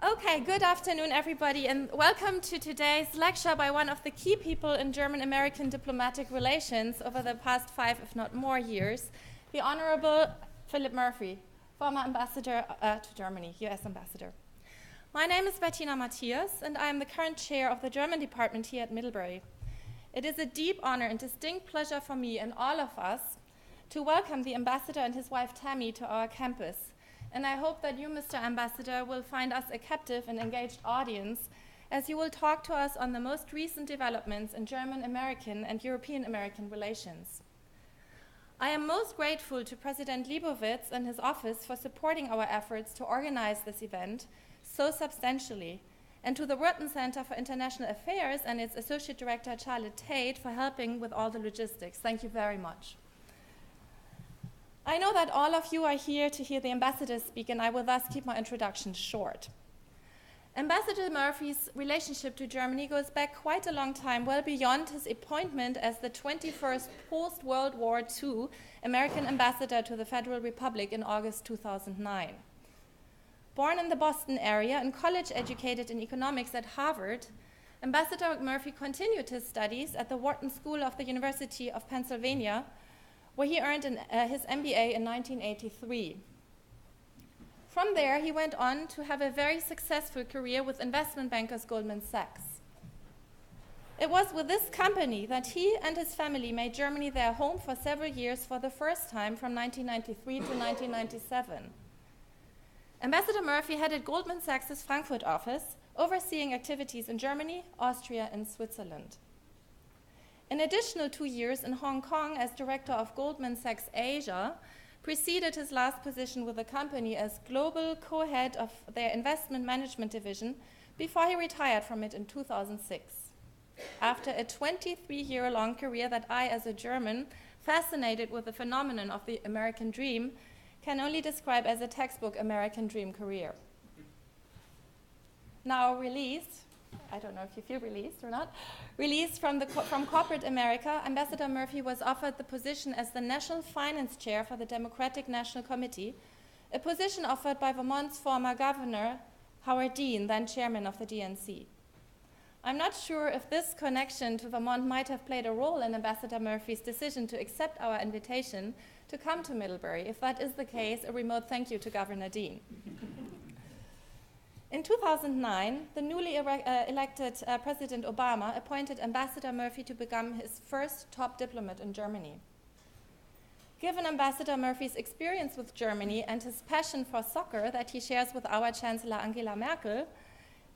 Okay, good afternoon, everybody, and welcome to today's lecture by one of the key people in German-American diplomatic relations over the past 5, if not more years, the Honorable Philip Murphy, former ambassador to Germany, US ambassador. My name is Bettina Matthias, and I am the current chair of the German department here at Middlebury. It is a deep honor and distinct pleasure for me and all of us to welcome the ambassador and his wife Tammy to our campus. And I hope that you, Mr. Ambassador, will find us a captive and engaged audience as you will talk to us on the most recent developments in German-American and European-American relations. I am most grateful to President Leibowitz and his office for supporting our efforts to organize this event so substantially, and to the Wharton Center for International Affairs and its Associate Director, Charlotte Tate, for helping with all the logistics. Thank you very much. I know that all of you are here to hear the ambassador speak, and I will thus keep my introduction short. Ambassador Murphy's relationship to Germany goes back quite a long time, well beyond his appointment as the 21st post-World War II American ambassador to the Federal Republic in August 2009. Born in the Boston area and college-educated in economics at Harvard, Ambassador Murphy continued his studies at the Wharton School of the University of Pennsylvania, where he earned his MBA in 1983. From there, he went on to have a very successful career with investment bankers Goldman Sachs. It was with this company that he and his family made Germany their home for several years for the first time from 1993 to 1997. Ambassador Murphy headed Goldman Sachs' Frankfurt office, overseeing activities in Germany, Austria, and Switzerland. An additional 2 years in Hong Kong as director of Goldman Sachs Asia preceded his last position with the company as global co-head of their investment management division before he retired from it in 2006. After a 23-year-long career that I, as a German, fascinated with the phenomenon of the American dream, can only describe as a textbook American dream career. Now released, I don't know if you feel released or not, released from corporate America, Ambassador Murphy was offered the position as the National Finance Chair for the Democratic National Committee, a position offered by Vermont's former governor, Howard Dean, then chairman of the DNC. I'm not sure if this connection to Vermont might have played a role in Ambassador Murphy's decision to accept our invitation to come to Middlebury. If that is the case, a remote thank you to Governor Dean. In 2009, the newly elected President Obama appointed Ambassador Murphy to become his first top diplomat in Germany. Given Ambassador Murphy's experience with Germany and his passion for soccer that he shares with our Chancellor Angela Merkel,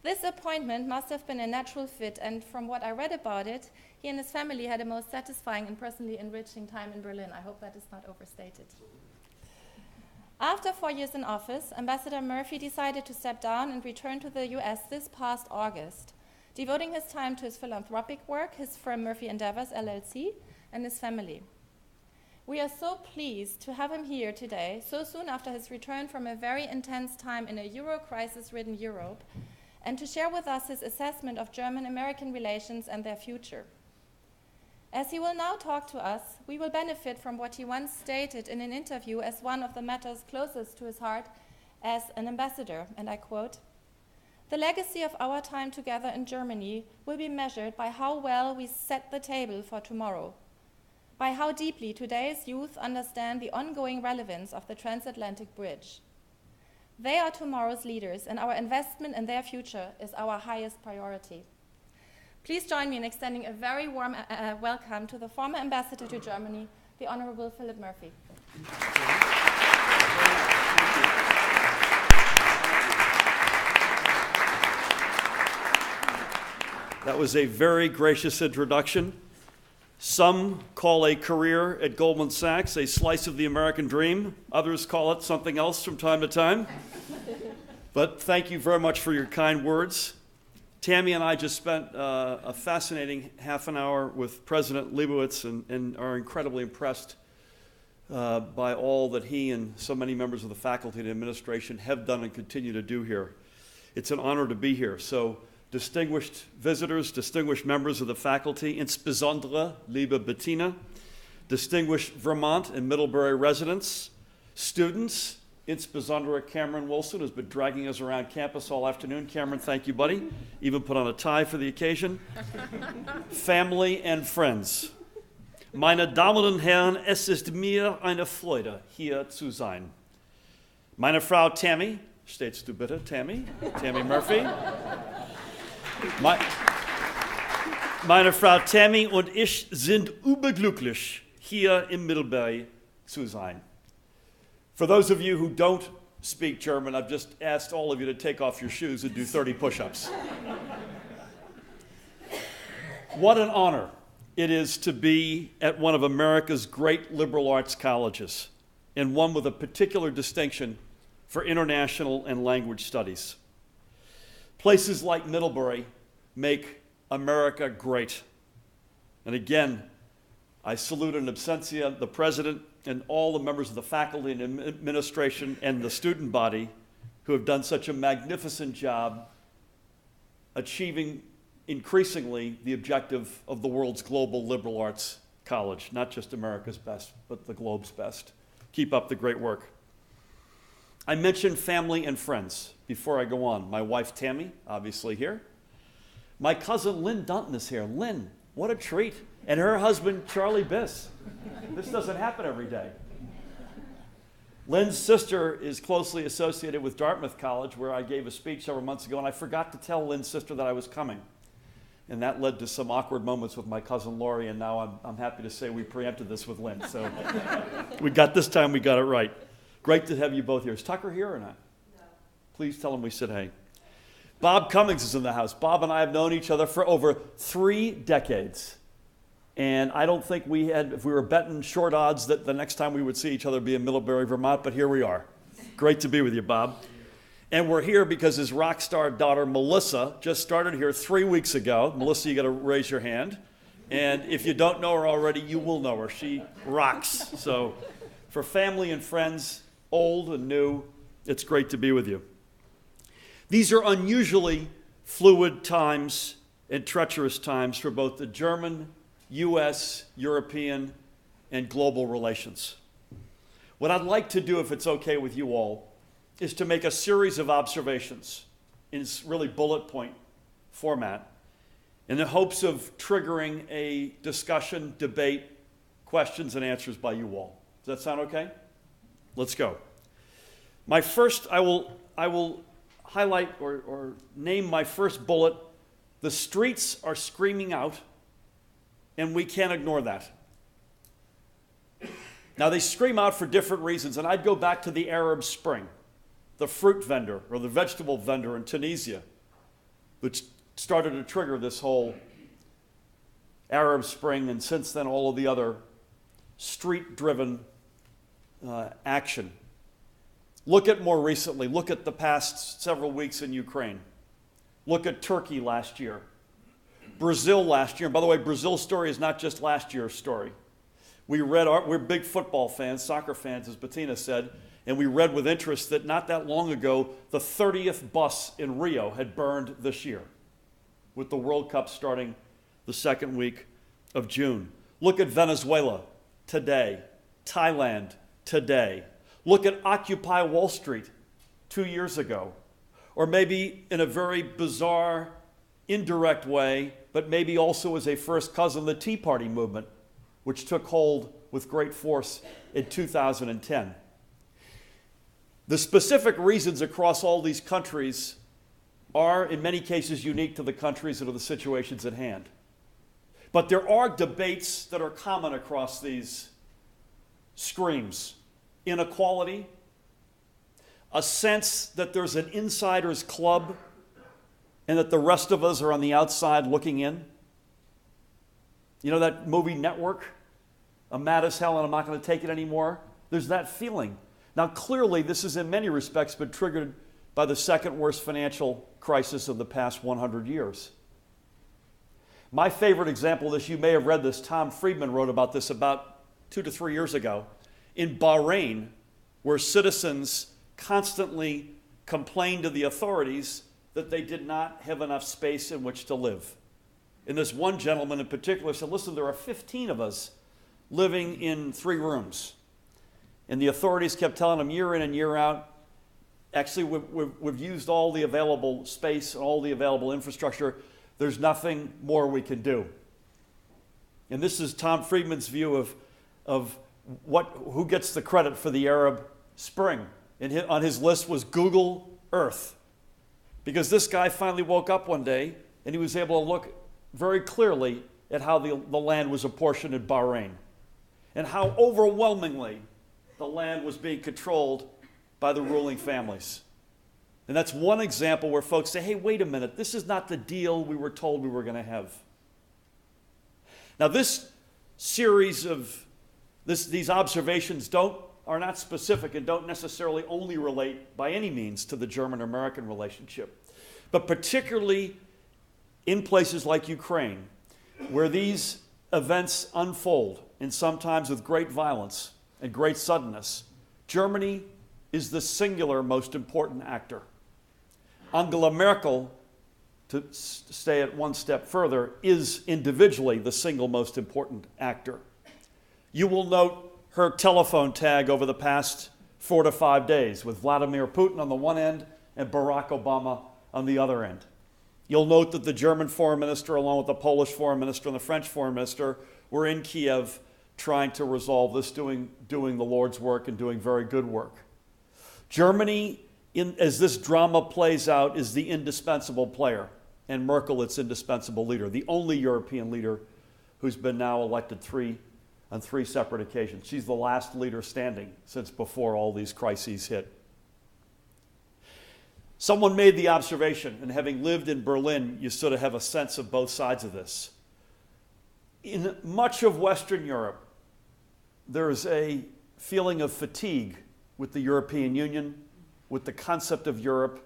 this appointment must have been a natural fit, and from what I read about it, he and his family had a most satisfying and personally enriching time in Berlin. I hope that is not overstated. After 4 years in office, Ambassador Murphy decided to step down and return to the US this past August, devoting his time to his philanthropic work, his firm Murphy Endeavors, LLC, and his family. We are so pleased to have him here today, so soon after his return from a very intense time in a Euro crisis-ridden Europe, and to share with us his assessment of German-American relations and their future. As he will now talk to us, we will benefit from what he once stated in an interview as one of the matters closest to his heart as an ambassador, and I quote, "The legacy of our time together in Germany will be measured by how well we set the table for tomorrow, by how deeply today's youth understand the ongoing relevance of the transatlantic bridge. They are tomorrow's leaders, and our investment in their future is our highest priority." Please join me in extending a very warm welcome to the former ambassador to Germany, the Honorable Philip Murphy. That was a very gracious introduction. Some call a career at Goldman Sachs a slice of the American dream. Others call it something else from time to time. But thank you very much for your kind words. Tammy and I just spent a fascinating half an hour with President Leibowitz and are incredibly impressed by all that he and so many members of the faculty and administration have done and continue to do here. It's an honor to be here. So distinguished visitors, distinguished members of the faculty, insbesondere liebe Bettina, distinguished Vermont and Middlebury residents, students, insbesondere Cameron Wilson, who's been dragging us around campus all afternoon. Cameron, thank you, buddy. Even put on a tie for the occasion. Family and friends. Meine Damen und Herren, es ist mir eine Freude, hier zu sein. Meine Frau Tammy, stellst du bitte, Tammy Murphy. Meine Frau Tammy und ich sind überglücklich, hier in Middlebury zu sein. For those of you who don't speak German, I've just asked all of you to take off your shoes and do 30 push-ups. What an honor it is to be at one of America's great liberal arts colleges, and one with a particular distinction for international and language studies. Places like Middlebury make America great. And again, I salute in absentia the president and all the members of the faculty and administration and the student body who have done such a magnificent job achieving increasingly the objective of the world's global liberal arts college, not just America's best, but the globe's best. Keep up the great work. I mentioned family and friends before I go on. My wife Tammy, obviously here. My cousin Lynn Dunton is here. Lynn, what a treat. And her husband, Charlie Biss. This doesn't happen every day. Lynn's sister is closely associated with Dartmouth College, where I gave a speech several months ago, and I forgot to tell Lynn's sister that I was coming. And that led to some awkward moments with my cousin Lori, and now I'm happy to say we preempted this with Lynn. So we got it right. Great to have you both here. Is Tucker here or not? No. Please tell him we said hey. Bob Cummings is in the house. Bob and I have known each other for over 3 decades. And I don't think if we were betting short odds that the next time we would see each other would be in Middlebury, Vermont, but here we are. Great to be with you, Bob. And we're here because his rock star daughter, Melissa, just started here 3 weeks ago. Melissa, you got to raise your hand. And if you don't know her already, you will know her. She rocks. So for family and friends, old and new, it's great to be with you. These are unusually fluid times and treacherous times for both the German, U.S., European, and global relations. What I'd like to do, if it's okay with you all, is to make a series of observations in really bullet point format in the hopes of triggering a discussion, debate, questions, and answers by you all. Does that sound okay? Let's go. I will highlight or name my first bullet. The streets are screaming out, and we can't ignore that. Now, they scream out for different reasons, and I'd go back to the Arab Spring, the fruit vendor or the vegetable vendor in Tunisia, which started to trigger this whole Arab Spring, and since then all of the other street-driven action. Look at more recently, look at the past several weeks in Ukraine. Look at Turkey last year. Brazil last year. And by the way, Brazil's story is not just last year's story. We're big football fans, soccer fans, as Bettina said, and we read with interest that not that long ago, the 30th bus in Rio had burned this year, with the World Cup starting the second week of June. Look at Venezuela today, Thailand today. Look at Occupy Wall Street 2 years ago, or maybe in a very bizarre, indirect way, but maybe also as a first cousin, the Tea Party movement, which took hold with great force in 2010. The specific reasons across all these countries are, in many cases, unique to the countries and to the situations at hand. But there are debates that are common across these screams. Inequality, a sense that there's an insider's club and that the rest of us are on the outside looking in. You know that movie Network? I'm mad as hell and I'm not going to take it anymore. There's that feeling. Now clearly this is in many respects been triggered by the second worst financial crisis of the past 100 years. My favorite example of this, you may have read this, Tom Friedman wrote about this about 2 to 3 years ago, in Bahrain, where citizens constantly complained to the authorities that they did not have enough space in which to live. And this one gentleman in particular said, listen, there are 15 of us living in 3 rooms. And the authorities kept telling them year in and year out, actually, we've used all the available space and all the available infrastructure. There's nothing more we can do. And this is Tom Friedman's view of who gets the credit for the Arab Spring. And on his list was Google Earth. Because this guy finally woke up one day and he was able to look very clearly at how the land was apportioned in Bahrain and how overwhelmingly the land was being controlled by the ruling families. And that's one example where folks say, hey, wait a minute, this is not the deal we were told we were going to have. Now, this series of these observations are not specific and don't necessarily only relate by any means to the German-American relationship, but particularly in places like Ukraine, where these events unfold, and sometimes with great violence and great suddenness, Germany is the singular most important actor. Angela Merkel, to stay at one step further, is individually the single most important actor. You will note her telephone tag over the past 4 to 5 days with Vladimir Putin on the one end and Barack Obama on the other end. You'll note that the German foreign minister, along with the Polish foreign minister and the French foreign minister, were in Kiev trying to resolve this, doing the Lord's work and doing very good work. Germany, as this drama plays out, is the indispensable player, and Merkel its indispensable leader, the only European leader who's been now elected on three separate occasions. She's the last leader standing since before all these crises hit. Someone made the observation, and having lived in Berlin, you sort of have a sense of both sides of this. In much of Western Europe, there's a feeling of fatigue with the European Union, with the concept of Europe,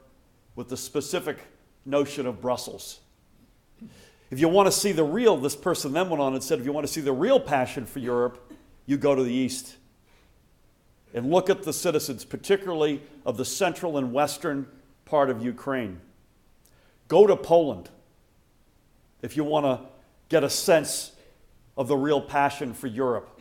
with the specific notion of Brussels. If you want to see the real, this person then went on and said, if you want to see the real passion for Europe, you go to the East. And look at the citizens, particularly of the central and western part of Ukraine. Go to Poland if you want to get a sense of the real passion for Europe.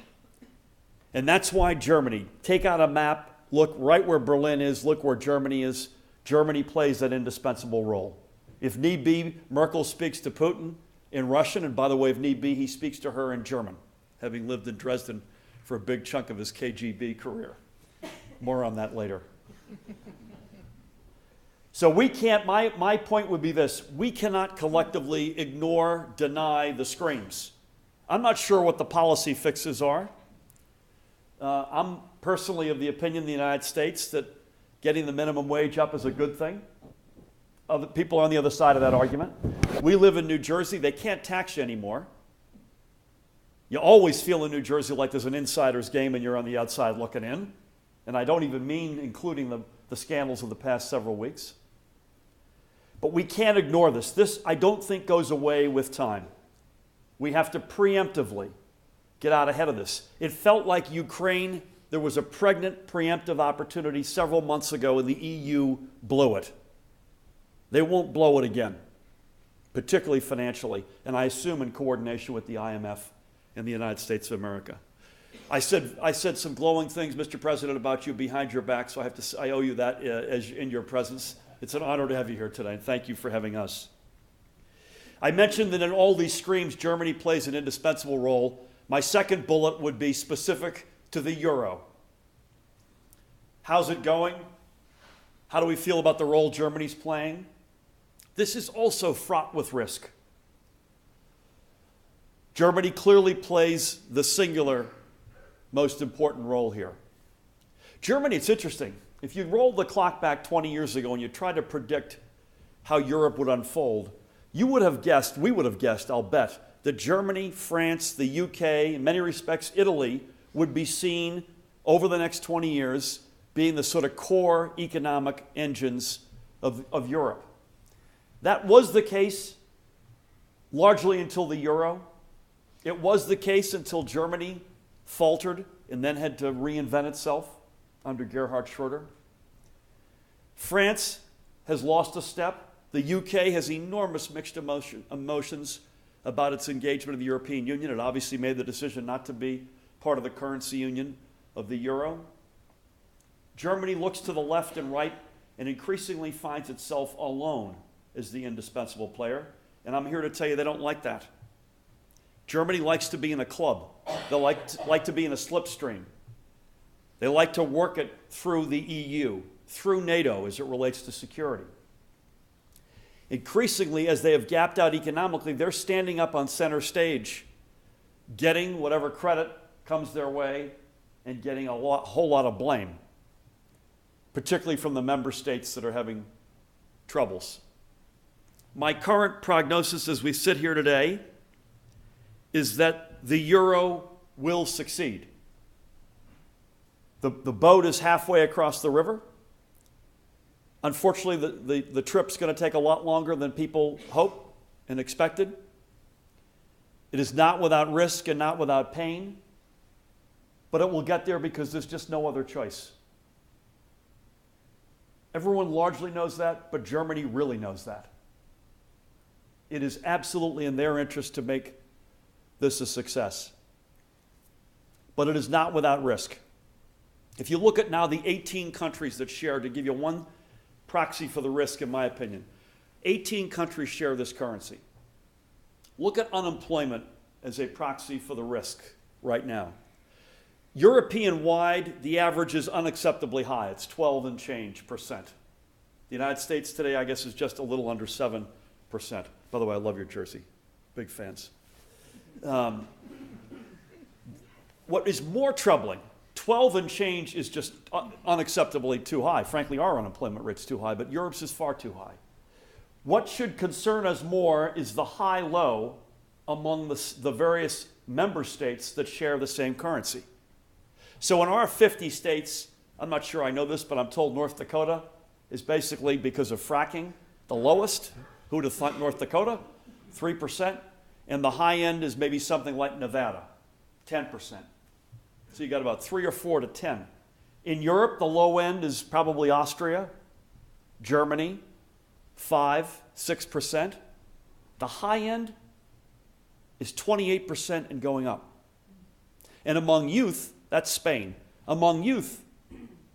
And that's why Germany, take out a map, look right where Berlin is, look where Germany is. Germany plays that indispensable role. If need be, Merkel speaks to Putin in Russian, and by the way, if need be, he speaks to her in German, having lived in Dresden for a big chunk of his KGB career. More on that later. So we can't, my point would be this, we cannot collectively ignore, deny the screams. I'm not sure what the policy fixes are. I'm personally of the opinion in the United States that getting the minimum wage up is a good thing. Other people are on the other side of that argument. We live in New Jersey. They can't tax you anymore. You always feel in New Jersey like there's an insider's game and you're on the outside looking in. And I don't even mean including the scandals of the past several weeks. But we can't ignore this. This, I don't think, goes away with time. We have to preemptively get out ahead of this. It felt like Ukraine, there was a pregnant preemptive opportunity several months ago and the EU blew it. They won't blow it again, particularly financially, and I assume in coordination with the IMF and the United States of America. I said some glowing things, Mr. President, about you behind your back, so I owe you that as in your presence. It's an honor to have you here today, and thank you for having us. I mentioned that in all these screams, Germany plays an indispensable role. My second bullet would be specific to the euro. How's it going? How do we feel about the role Germany's playing? This is also fraught with risk. Germany clearly plays the singular most important role here. Germany, it's interesting. If you roll the clock back 20 years ago and you tried to predict how Europe would unfold, you would have guessed, we would have guessed, I'll bet, that Germany, France, the UK, in many respects Italy, would be seen over the next 20 years being the sort of core economic engines of Europe. That was the case largely until the euro. It was the case until Germany faltered and then had to reinvent itself under Gerhard Schröder. France has lost a step. The UK has enormous mixed emotions about its engagement in the European Union. It obviously made the decision not to be part of the currency union of the euro. Germany looks to the left and right and increasingly finds itself alone as the indispensable player. And I'm here to tell you they don't like that. Germany likes to be in a club. They like to be in a slipstream. They like to work it through the EU, through NATO as it relates to security. Increasingly, as they have gapped out economically, they're standing up on center stage, getting whatever credit comes their way and getting a whole lot of blame, particularly from the member states that are having troubles. My current prognosis as we sit here today is that the euro will succeed. The boat is halfway across the river. Unfortunately, the trip's going to take a lot longer than people hoped and expected. It is not without risk and not without pain, but it will get there because there's just no other choice. Everyone largely knows that, but Germany really knows that. It is absolutely in their interest to make this a success. But it is not without risk. If you look at now the 18 countries that share, to give you one proxy for the risk, in my opinion, 18 countries share this currency. Look at unemployment as a proxy for the risk right now. European-wide, the average is unacceptably high. It's 12 and change percent. The United States today, I guess, is just a little under 7%. By the way, I love your jersey. Big fans. What is more troubling, 12 and change is just unacceptably too high. Frankly, our unemployment rate's too high, but Europe's is far too high. What should concern us more is the high-low among the various member states that share the same currency. So in our 50 states, I'm not sure I know this, but I'm told North Dakota is basically, because of fracking, the lowest. Who'd have thought North Dakota? 3%. And the high end is maybe something like Nevada, 10%. So you got about 3 or 4 to 10. In Europe, the low end is probably Austria, Germany, 5, 6%. The high end is 28% and going up. And among youth, that's Spain. Among youth,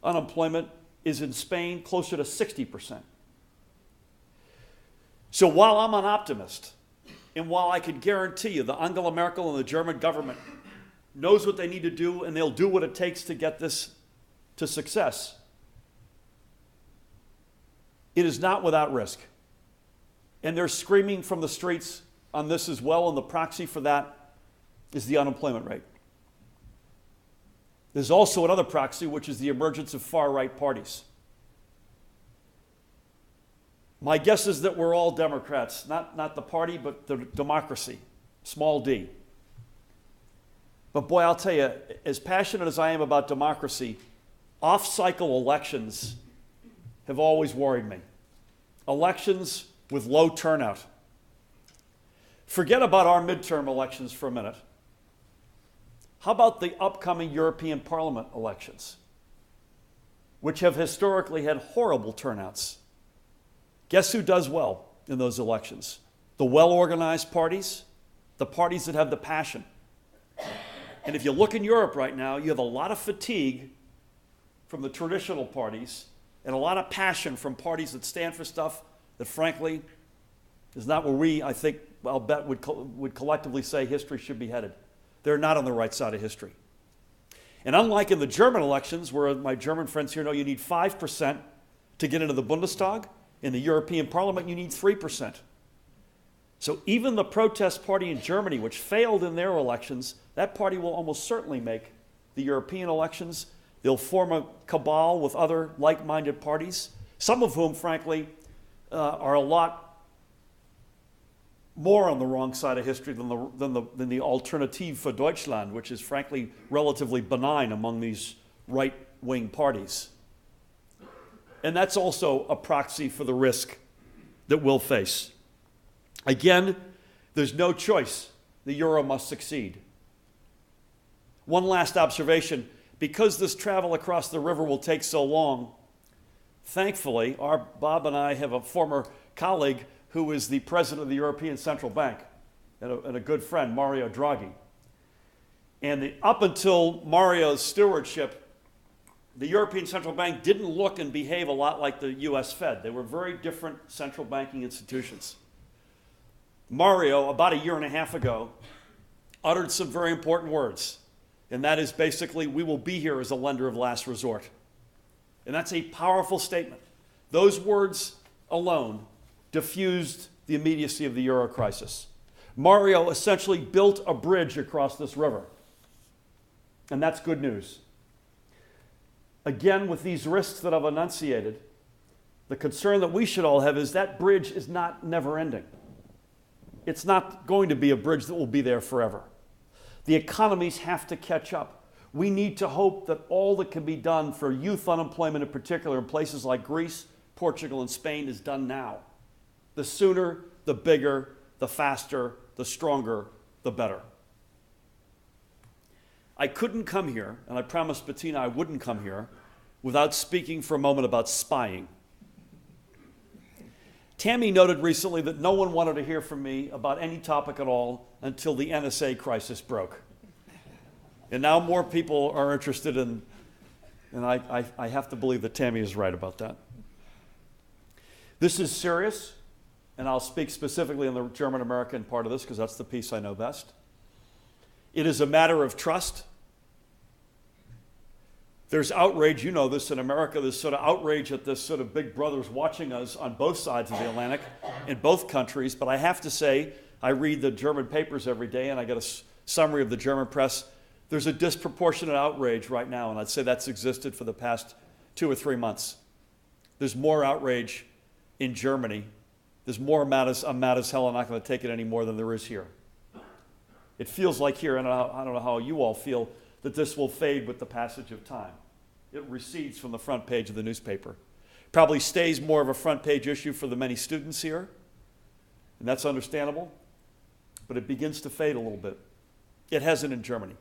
unemployment is in Spain closer to 60%. So while I'm an optimist, and while I can guarantee you that Angela Merkel and the German government knows what they need to do and they'll do what it takes to get this to success, it is not without risk. And they're screaming from the streets on this as well, and the proxy for that is the unemployment rate. There's also another proxy, which is the emergence of far-right parties. My guess is that we're all Democrats, not the party, but the democracy, small d. But boy, I'll tell you, as passionate as I am about democracy, off-cycle elections have always worried me. Elections with low turnout. Forget about our midterm elections for a minute. How about the upcoming European Parliament elections, which have historically had horrible turnouts? Guess who does well in those elections? The well-organized parties, the parties that have the passion. And if you look in Europe right now, you have a lot of fatigue from the traditional parties and a lot of passion from parties that stand for stuff that, frankly, is not where we, I think, I'll bet, would collectively say history should be headed. They're not on the right side of history. And unlike in the German elections, where my German friends here know you need 5% to get into the Bundestag, in the European Parliament you need 3%. So even the protest party in Germany, which failed in their elections, that party will almost certainly make the European elections. They'll form a cabal with other like-minded parties, some of whom, frankly, are a lot more on the wrong side of history than the Alternative für Deutschland, which is, frankly, relatively benign among these right-wing parties. And that's also a proxy for the risk that we'll face. Again, there's no choice. The euro must succeed. One last observation. Because this travel across the river will take so long, thankfully, Bob and I have a former colleague who is the president of the European Central Bank and a good friend, Mario Draghi. And up until Mario's stewardship, the European Central Bank didn't look and behave a lot like the US Fed. They were very different central banking institutions. Mario, about a year and a half ago, uttered some very important words, and that is basically, we will be here as a lender of last resort. And that's a powerful statement. Those words alone diffused the immediacy of the euro crisis. Mario essentially built a bridge across this river, and that's good news. Again, with these risks that I've enunciated, the concern that we should all have is that bridge is not never-ending. It's not going to be a bridge that will be there forever. The economies have to catch up. We need to hope that all that can be done for youth unemployment in particular in places like Greece, Portugal, and Spain is done now. The sooner, the bigger, the faster, the stronger, the better. I couldn't come here, and I promised Bettina I wouldn't come here, without speaking for a moment about spying. Tammy noted recently that no one wanted to hear from me about any topic at all until the NSA crisis broke. And now more people are interested in, and I have to believe that Tammy is right about that. This is serious, and I'll speak specifically on the German-American part of this because that's the piece I know best. It is a matter of trust. There's outrage, you know this in America, this sort of outrage at this sort of big brothers watching us on both sides of the Atlantic in both countries. But I have to say, I read the German papers every day and I get a summary of the German press. There's a disproportionate outrage right now, and I'd say that's existed for the past 2 or 3 months. There's more outrage in Germany. There's more I'm mad as hell, I'm not going to take it any more than there is here. It feels like here, and I don't know how you all feel, that this will fade with the passage of time. It recedes from the front page of the newspaper. Probably stays more of a front page issue for the many students here, and that's understandable, but it begins to fade a little bit. It hasn't in Germany.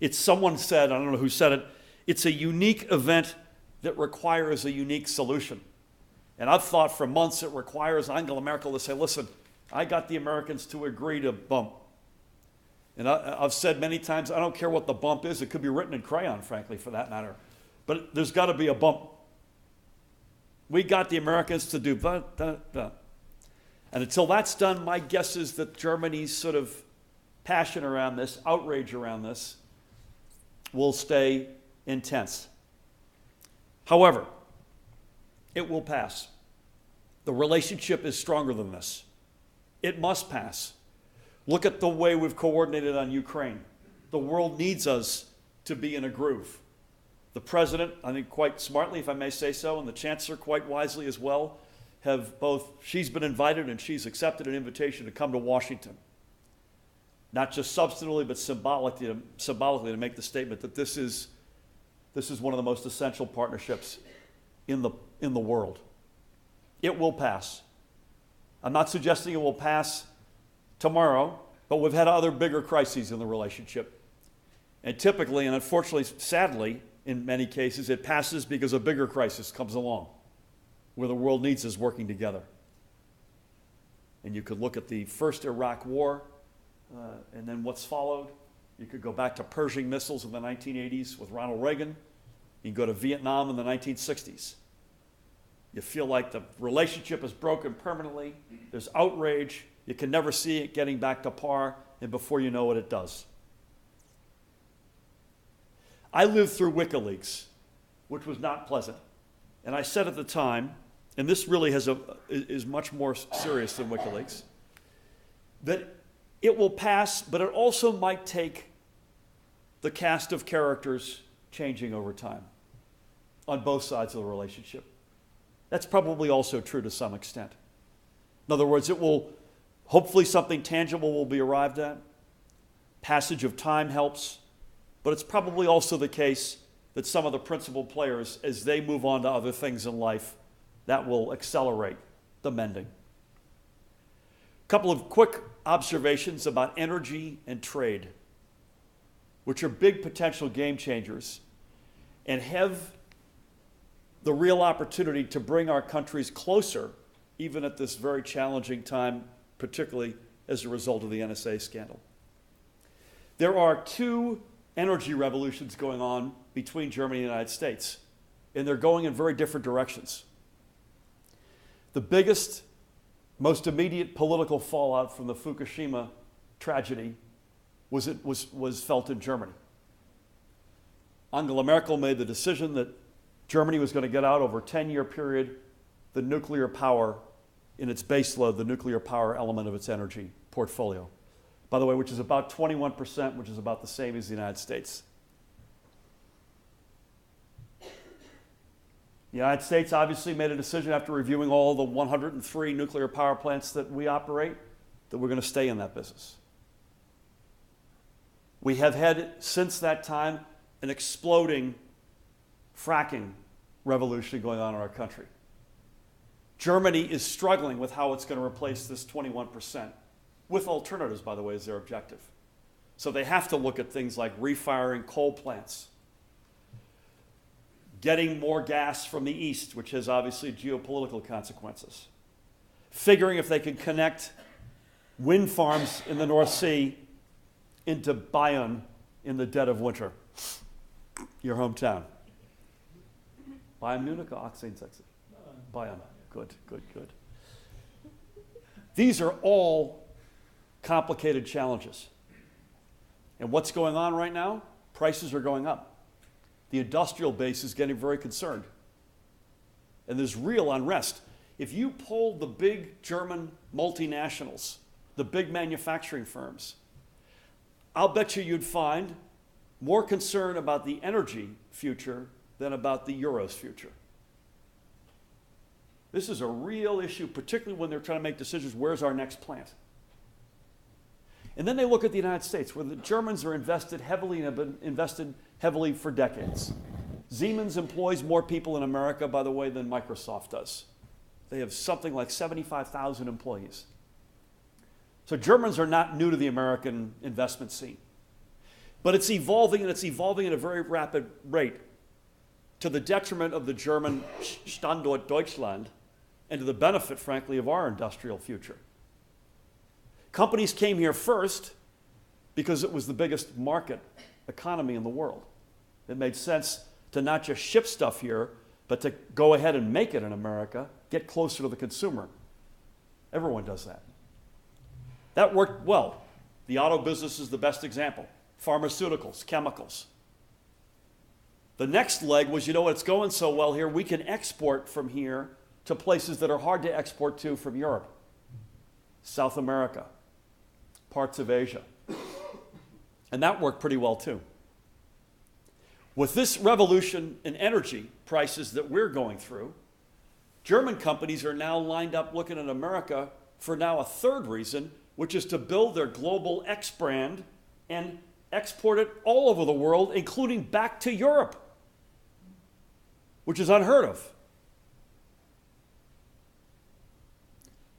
It's someone said, I don't know who said it, it's a unique event that requires a unique solution. And I've thought for months it requires Angela Merkel to say, listen, I got the Americans to agree to bump. And I've said many times, I don't care what the bump is. It could be written in crayon, frankly, for that matter. But there's got to be a bump. We got the Americans to do that. And until that's done, my guess is that Germany's sort of passion around this, outrage around this, will stay intense. However, it will pass. The relationship is stronger than this. It must pass. Look at the way we've coordinated on Ukraine. The world needs us to be in a groove. The president, I think quite smartly, if I may say so, and the chancellor quite wisely as well, have both, she's been invited and she's accepted an invitation to come to Washington. Not just substantively, but symbolically to make the statement that this is one of the most essential partnerships in the world. It will pass. I'm not suggesting it will pass tomorrow, but we've had other bigger crises in the relationship. And typically, and unfortunately, sadly, in many cases, it passes because a bigger crisis comes along where the world needs us working together. And you could look at the first Iraq War and then what's followed. You could go back to Pershing missiles in the 1980s with Ronald Reagan. You can go to Vietnam in the 1960s. You feel like the relationship is broken permanently. There's outrage. You can never see it getting back to par, and before you know it, it does. I lived through WikiLeaks, which was not pleasant. And I said at the time, and this really is much more serious than WikiLeaks, that it will pass, but it also might take the cast of characters changing over time on both sides of the relationship. That's probably also true to some extent. In other words, it will, hopefully something tangible will be arrived at. Passage of time helps, but it's probably also the case that some of the principal players, as they move on to other things in life, that will accelerate the mending. A couple of quick observations about energy and trade, which are big potential game changers and have the real opportunity to bring our countries closer, even at this very challenging time, particularly as a result of the NSA scandal. There are two energy revolutions going on between Germany and the United States, and they're going in very different directions. The biggest, most immediate political fallout from the Fukushima tragedy was felt in Germany. Angela Merkel made the decision that Germany was going to get out over a 10-year period the nuclear power in its baseload, the nuclear power element of its energy portfolio. By the way, which is about 21%, which is about the same as the United States. The United States obviously made a decision after reviewing all the 103 nuclear power plants that we operate that we're going to stay in that business. We have had, since that time, an exploding fracking revolution going on in our country. Germany is struggling with how it's going to replace this 21%, with alternatives, by the way, as their objective. So they have to look at things like refiring coal plants, getting more gas from the east, which has obviously geopolitical consequences, figuring if they can connect wind farms in the North Sea into Bayern in the dead of winter, your hometown. Bayern Munich or 1860? Bayern. Good. These are all complicated challenges. And what's going on right now? Prices are going up. The industrial base is getting very concerned. And there's real unrest. If you polled the big German multinationals, the big manufacturing firms, I'll bet you'd find more concern about the energy future than about the euro's future. This is a real issue, particularly when they're trying to make decisions, where's our next plant? And then they look at the United States, where the Germans are invested heavily and have been invested heavily for decades. Siemens employs more people in America, by the way, than Microsoft does. They have something like 75,000 employees. So Germans are not new to the American investment scene. But it's evolving, and it's evolving at a very rapid rate, to the detriment of the German Standort Deutschland, and to the benefit, frankly, of our industrial future. Companies came here first because it was the biggest market economy in the world. It made sense to not just ship stuff here, but to go ahead and make it in America, get closer to the consumer. Everyone does that. That worked well. The auto business is the best example. Pharmaceuticals, chemicals. The next leg was, it's going so well here, we can export from here to places that are hard to export to from Europe. South America, parts of Asia. And that worked pretty well too. With this revolution in energy prices that we're going through, German companies are now lined up looking at America for now a third reason, which is to build their global X brand and export it all over the world, including back to Europe, which is unheard of.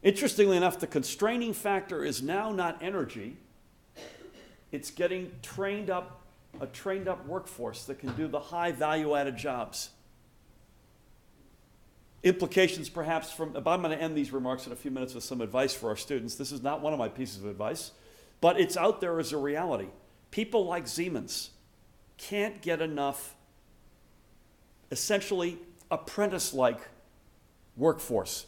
Interestingly enough, the constraining factor is now not energy. It's getting a trained up workforce that can do the high value-added jobs. Implications perhaps from, I'm going to end these remarks in a few minutes with some advice for our students. This is not one of my pieces of advice, but it's out there as a reality. People like Siemens can't get enough, essentially apprentice-like workforce.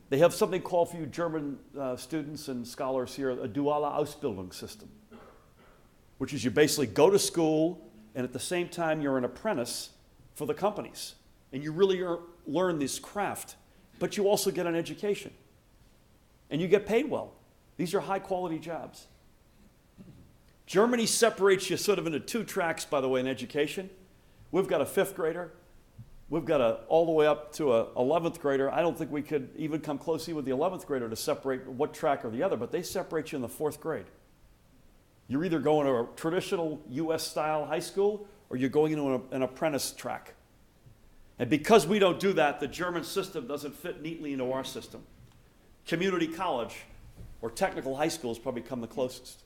They have something called, for you German students and scholars here, a duale Ausbildung system, which is you basically go to school and at the same time you're an apprentice for the companies. And you really learn this craft, but you also get an education. And you get paid well. These are high-quality jobs. Germany separates you sort of into two tracks, by the way, in education. We've got a 5th grader. We've got all the way up to a 11th grader. I don't think we could even come closely with the 11th grader to separate what track or the other, but they separate you in the 4th grade. You're either going to a traditional US-style high school or you're going into an apprentice track. And because we don't do that, the German system doesn't fit neatly into our system. Community college or technical high schools probably come the closest.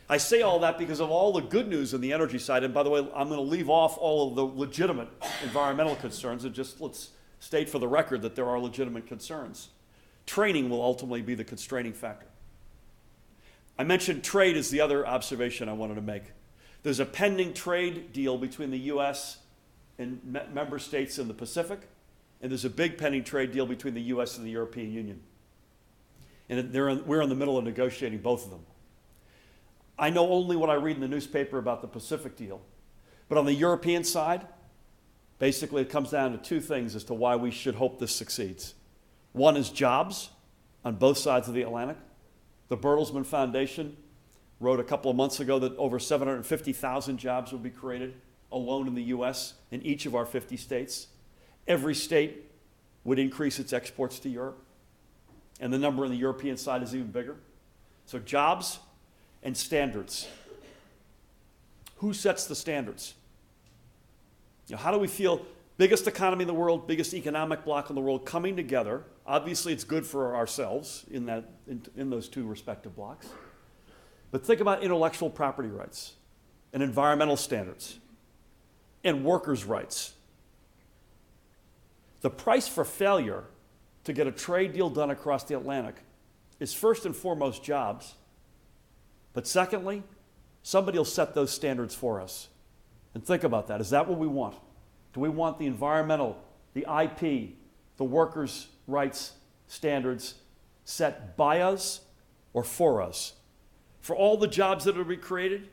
I say all that because of all the good news on the energy side. And by the way, I'm going to leave off all of the legitimate environmental concerns and just let's state for the record that there are legitimate concerns. Training will ultimately be the constraining factor. I mentioned trade as the other observation I wanted to make. There's a pending trade deal between the U.S. and member states in the Pacific, and there's a big pending trade deal between the U.S. and the European Union. And we're in the middle of negotiating both of them. I know only what I read in the newspaper about the Pacific deal. But on the European side, basically it comes down to two things as to why we should hope this succeeds. One is jobs on both sides of the Atlantic. The Bertelsmann Foundation wrote a couple of months ago that over 750,000 jobs would be created alone in the U.S. in each of our 50 states. Every state would increase its exports to Europe. And the number on the European side is even bigger. So jobs and standards. Who sets the standards? How do we feel? Biggest economy in the world, biggest economic bloc in the world coming together. Obviously, it's good for ourselves in those two respective blocs. But think about intellectual property rights and environmental standards and workers' rights. The price for failure to get a trade deal done across the Atlantic is first and foremost jobs. But secondly, somebody will set those standards for us. And think about that. Is that what we want? Do we want the environmental, the IP, the workers' rights standards set by us or for us? For all the jobs that will be created,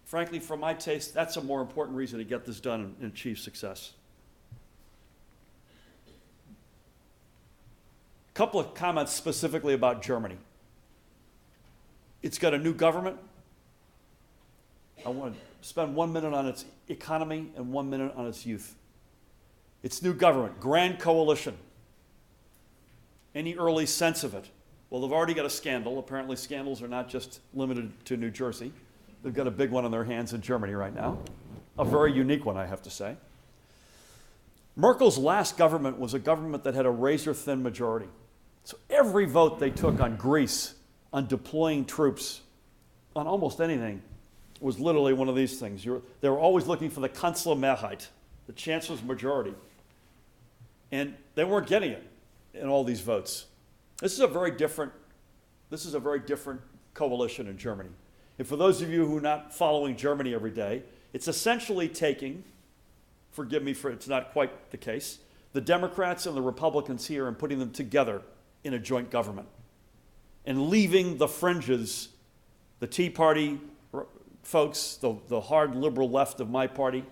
frankly, for my taste, that's a more important reason to get this done and achieve success. A couple of comments specifically about Germany. It's got a new government. I want to spend 1 minute on its economy and 1 minute on its youth. Its new government, grand coalition. Any early sense of it? Well, they've already got a scandal. Apparently scandals are not just limited to New Jersey. They've got a big one on their hands in Germany right now. A very unique one, I have to say. Merkel's last government was a government that had a razor-thin majority. So every vote they took on Greece, on deploying troops, on almost anything, was literally one of these things. They were always looking for the Kanzlermehrheit, the chancellor's majority. And they weren't getting it in all these votes. This is a very different coalition in Germany. And for those of you who are not following Germany every day, it's essentially taking, forgive me for it's not quite the case, the Democrats and the Republicans here and putting them together in a joint government and leaving the fringes, the Tea Party folks, the hard liberal left of my party,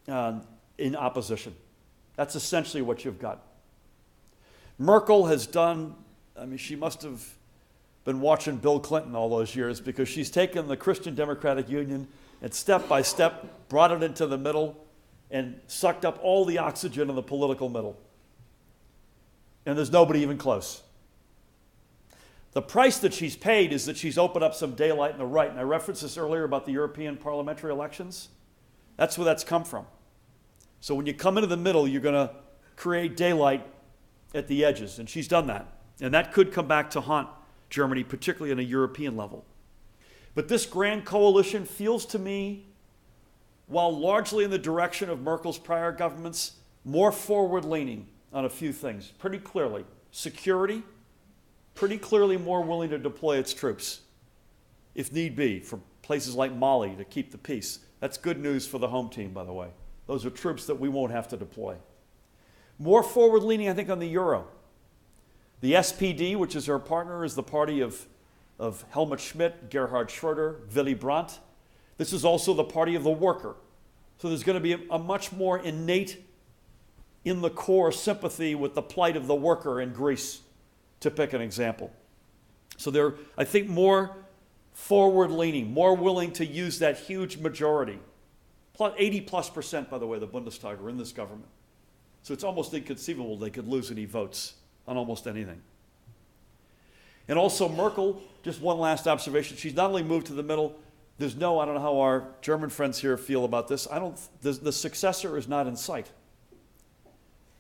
in opposition. That's essentially what you've got. Merkel has done, she must have been watching Bill Clinton all those years because she's taken the Christian Democratic Union and step by step brought it into the middle and sucked up all the oxygen in the political middle. And there's nobody even close. The price that she's paid is that she's opened up some daylight in the right. And I referenced this earlier about the European parliamentary elections. That's where that's come from. So when you come into the middle, you're going to create daylight at the edges. And she's done that. And that could come back to haunt Germany, particularly on a European level. But this grand coalition feels to me, while largely in the direction of Merkel's prior governments, more forward-leaning on a few things. Pretty clearly, security, pretty clearly more willing to deploy its troops, if need be, for places like Mali to keep the peace. That's good news for the home team, by the way. Those are troops that we won't have to deploy. More forward-leaning, I think, on the euro. The SPD, which is our partner, is the party of Helmut Schmidt, Gerhard Schröder, Willy Brandt. This is also the party of the worker. So there's going to be a much more innate, in the core, sympathy with the plight of the worker in Greece, to pick an example. So they're, I think, more forward-leaning, more willing to use that huge majority. 80+%, by the way, the Bundestag are in this government. So it's almost inconceivable they could lose any votes on almost anything. And also Merkel, just one last observation, she's not only moved to the middle, I don't know how our German friends here feel about this, the successor is not in sight.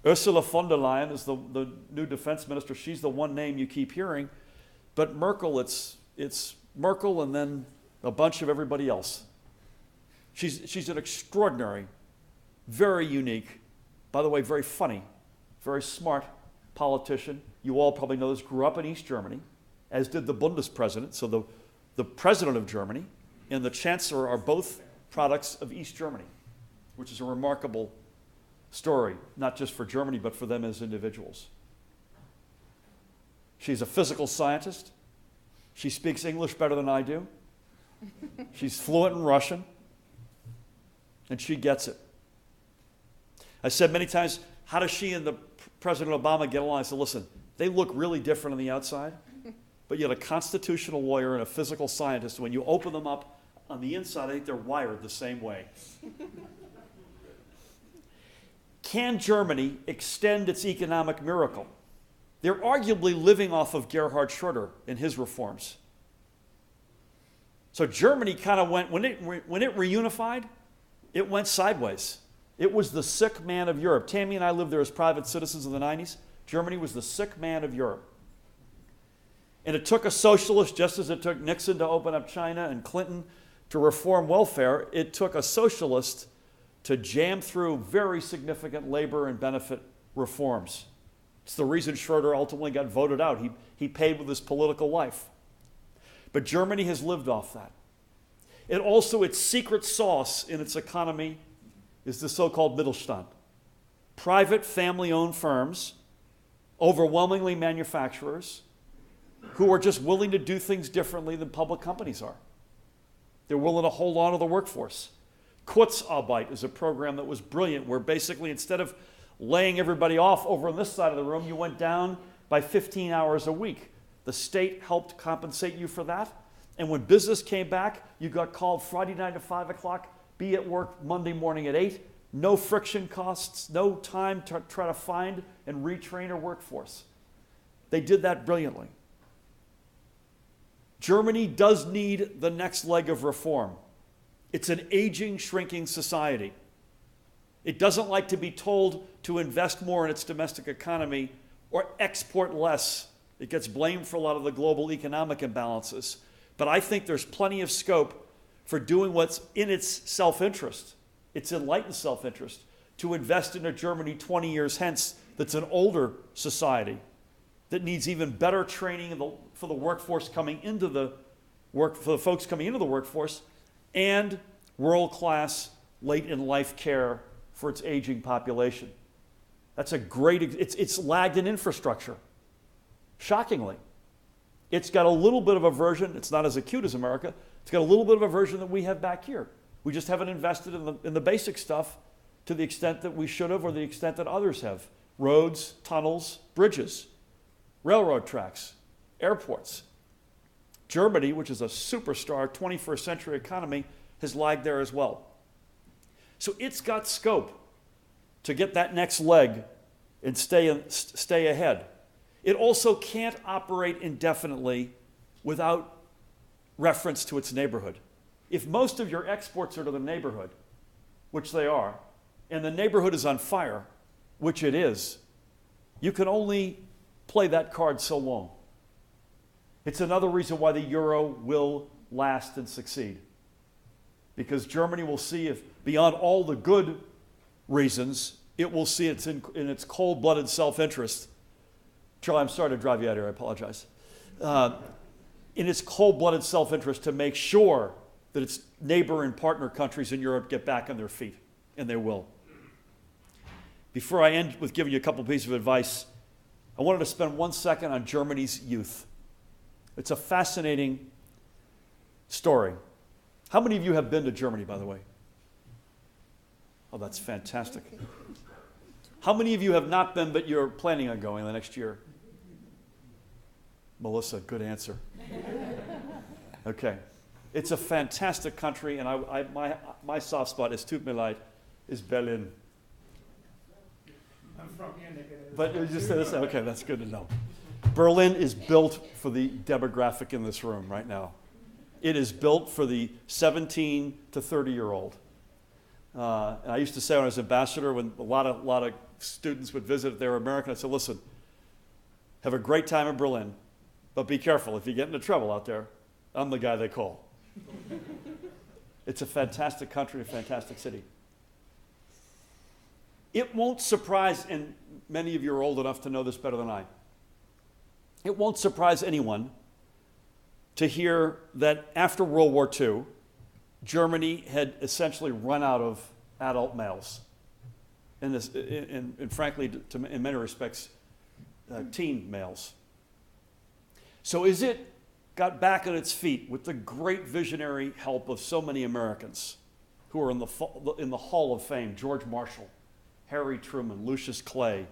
Ursula von der Leyen is the new defense minister. She's the one name you keep hearing. But Merkel, it's Merkel and then a bunch of everybody else. She's an extraordinary, very unique, by the way, very funny, very smart politician. You all probably know this, grew up in East Germany, as did the Bundespresident. So the president of Germany and the chancellor are both products of East Germany, which is a remarkable story, not just for Germany, but for them as individuals. She's a physical scientist. She speaks English better than I do. She's fluent in Russian, and she gets it. I said many times, how does she and President Obama get along? I said, listen, they look really different on the outside, but yet a constitutional lawyer and a physical scientist, when you open them up on the inside, I think they're wired the same way. Can Germany extend its economic miracle? They're arguably living off of Gerhard Schröder and his reforms. So Germany kind of went, when it reunified, it went sideways. It was the sick man of Europe. Tammy and I lived there as private citizens in the 90s. Germany was the sick man of Europe. And it took a socialist, just as it took Nixon to open up China and Clinton to reform welfare, it took a socialist to jam through very significant labor and benefit reforms. It's the reason Schröder ultimately got voted out. He paid with his political life. But Germany has lived off that. And also its secret sauce in its economy is the so-called Mittelstand. Private family-owned firms, overwhelmingly manufacturers, who are just willing to do things differently than public companies are. They're willing to hold on to the workforce. Kurzarbeit is a program that was brilliant, where basically instead of laying everybody off over on this side of the room, you went down by 15 hours a week. The state helped compensate you for that. And when business came back, you got called Friday night at 5 o'clock, be at work Monday morning at 8. No friction costs, no time to try to find and retrain a workforce. They did that brilliantly. Germany does need the next leg of reform. It's an aging, shrinking society. It doesn't like to be told to invest more in its domestic economy or export less. It gets blamed for a lot of the global economic imbalances. But I think there's plenty of scope for doing what's in its self-interest, its enlightened self-interest, to invest in a Germany 20 years hence that's an older society that needs even better training for the workforce coming into the for the folks coming into the workforce, and world-class late-in-life care for its aging population. That's a great, it's lagged in infrastructure, shockingly. It's got a little bit of a version, it's not as acute as America, it's got a little bit of a version that we have back here. We just haven't invested in the basic stuff to the extent that we should have, or the extent that others have. Roads, tunnels, bridges, railroad tracks, airports. Germany, which is a superstar 21st century economy, has lagged there as well. So it's got scope to get that next leg and stay ahead. It also can't operate indefinitely without reference to its neighborhood. If most of your exports are to the neighborhood, which they are, and the neighborhood is on fire, which it is, you can only play that card so long. It's another reason why the euro will last and succeed. Because Germany will see, if beyond all the good reasons, it will see it's in its cold-blooded self-interest. Charlie, I'm sorry to drive you out here, I apologize. In its cold-blooded self-interest to make sure that its neighbor and partner countries in Europe get back on their feet, and they will. Before I end with giving you a couple pieces of advice, I wanted to spend 1 second on Germany's youth. It's a fascinating story. How many of you have been to Germany, by the way? Oh, that's fantastic. How many of you have not been, but you're planning on going the next year? Melissa, good answer. Okay. It's a fantastic country, and my soft spot, is tut mir leid, is Berlin. I'm from Munich. But you just said this, okay, that's good to know. Berlin is built for the demographic in this room right now. It is built for the 17 to 30-year-old. And I used to say when I was ambassador, when a lot of students would visit, if they were American, I'd say, listen, have a great time in Berlin, but be careful. If you get into trouble out there, I'm the guy they call. It's a fantastic country, a fantastic city. It won't surprise, and many of you are old enough to know this better than I, it won't surprise anyone to hear that after World War II, Germany had essentially run out of adult males. And frankly, in many respects, teen males. So as it got back on its feet with the great visionary help of so many Americans who are in the Hall of Fame, George Marshall, Harry Truman, Lucius Clay,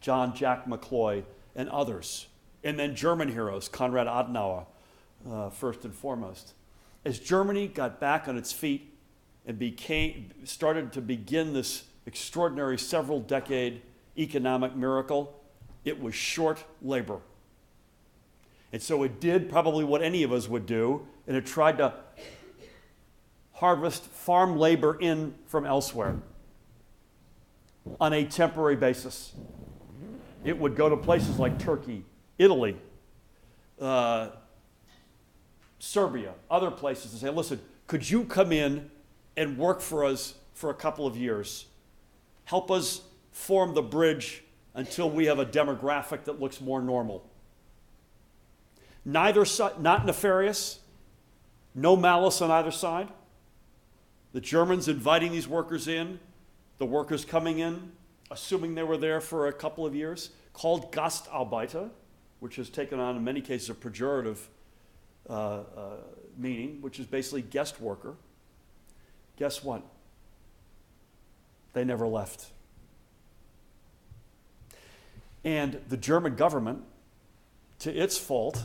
John Jack McCloy, and others, and then German heroes, Konrad Adenauer, first and foremost. As Germany got back on its feet and started to begin this extraordinary several-decade economic miracle, it was short labor. And so it did probably what any of us would do, and it tried to harvest farm labor in from elsewhere on a temporary basis. It would go to places like Turkey, Italy, Serbia, other places, and say, listen, could you come in and work for us for a couple of years? Help us form the bridge until we have a demographic that looks more normal. Neither side, not nefarious, no malice on either side. The Germans inviting these workers in, the workers coming in, assuming they were there for a couple of years, called Gastarbeiter, which has taken on, in many cases, a pejorative meaning, which is basically guest worker. Guess what? They never left. And the German government, to its fault,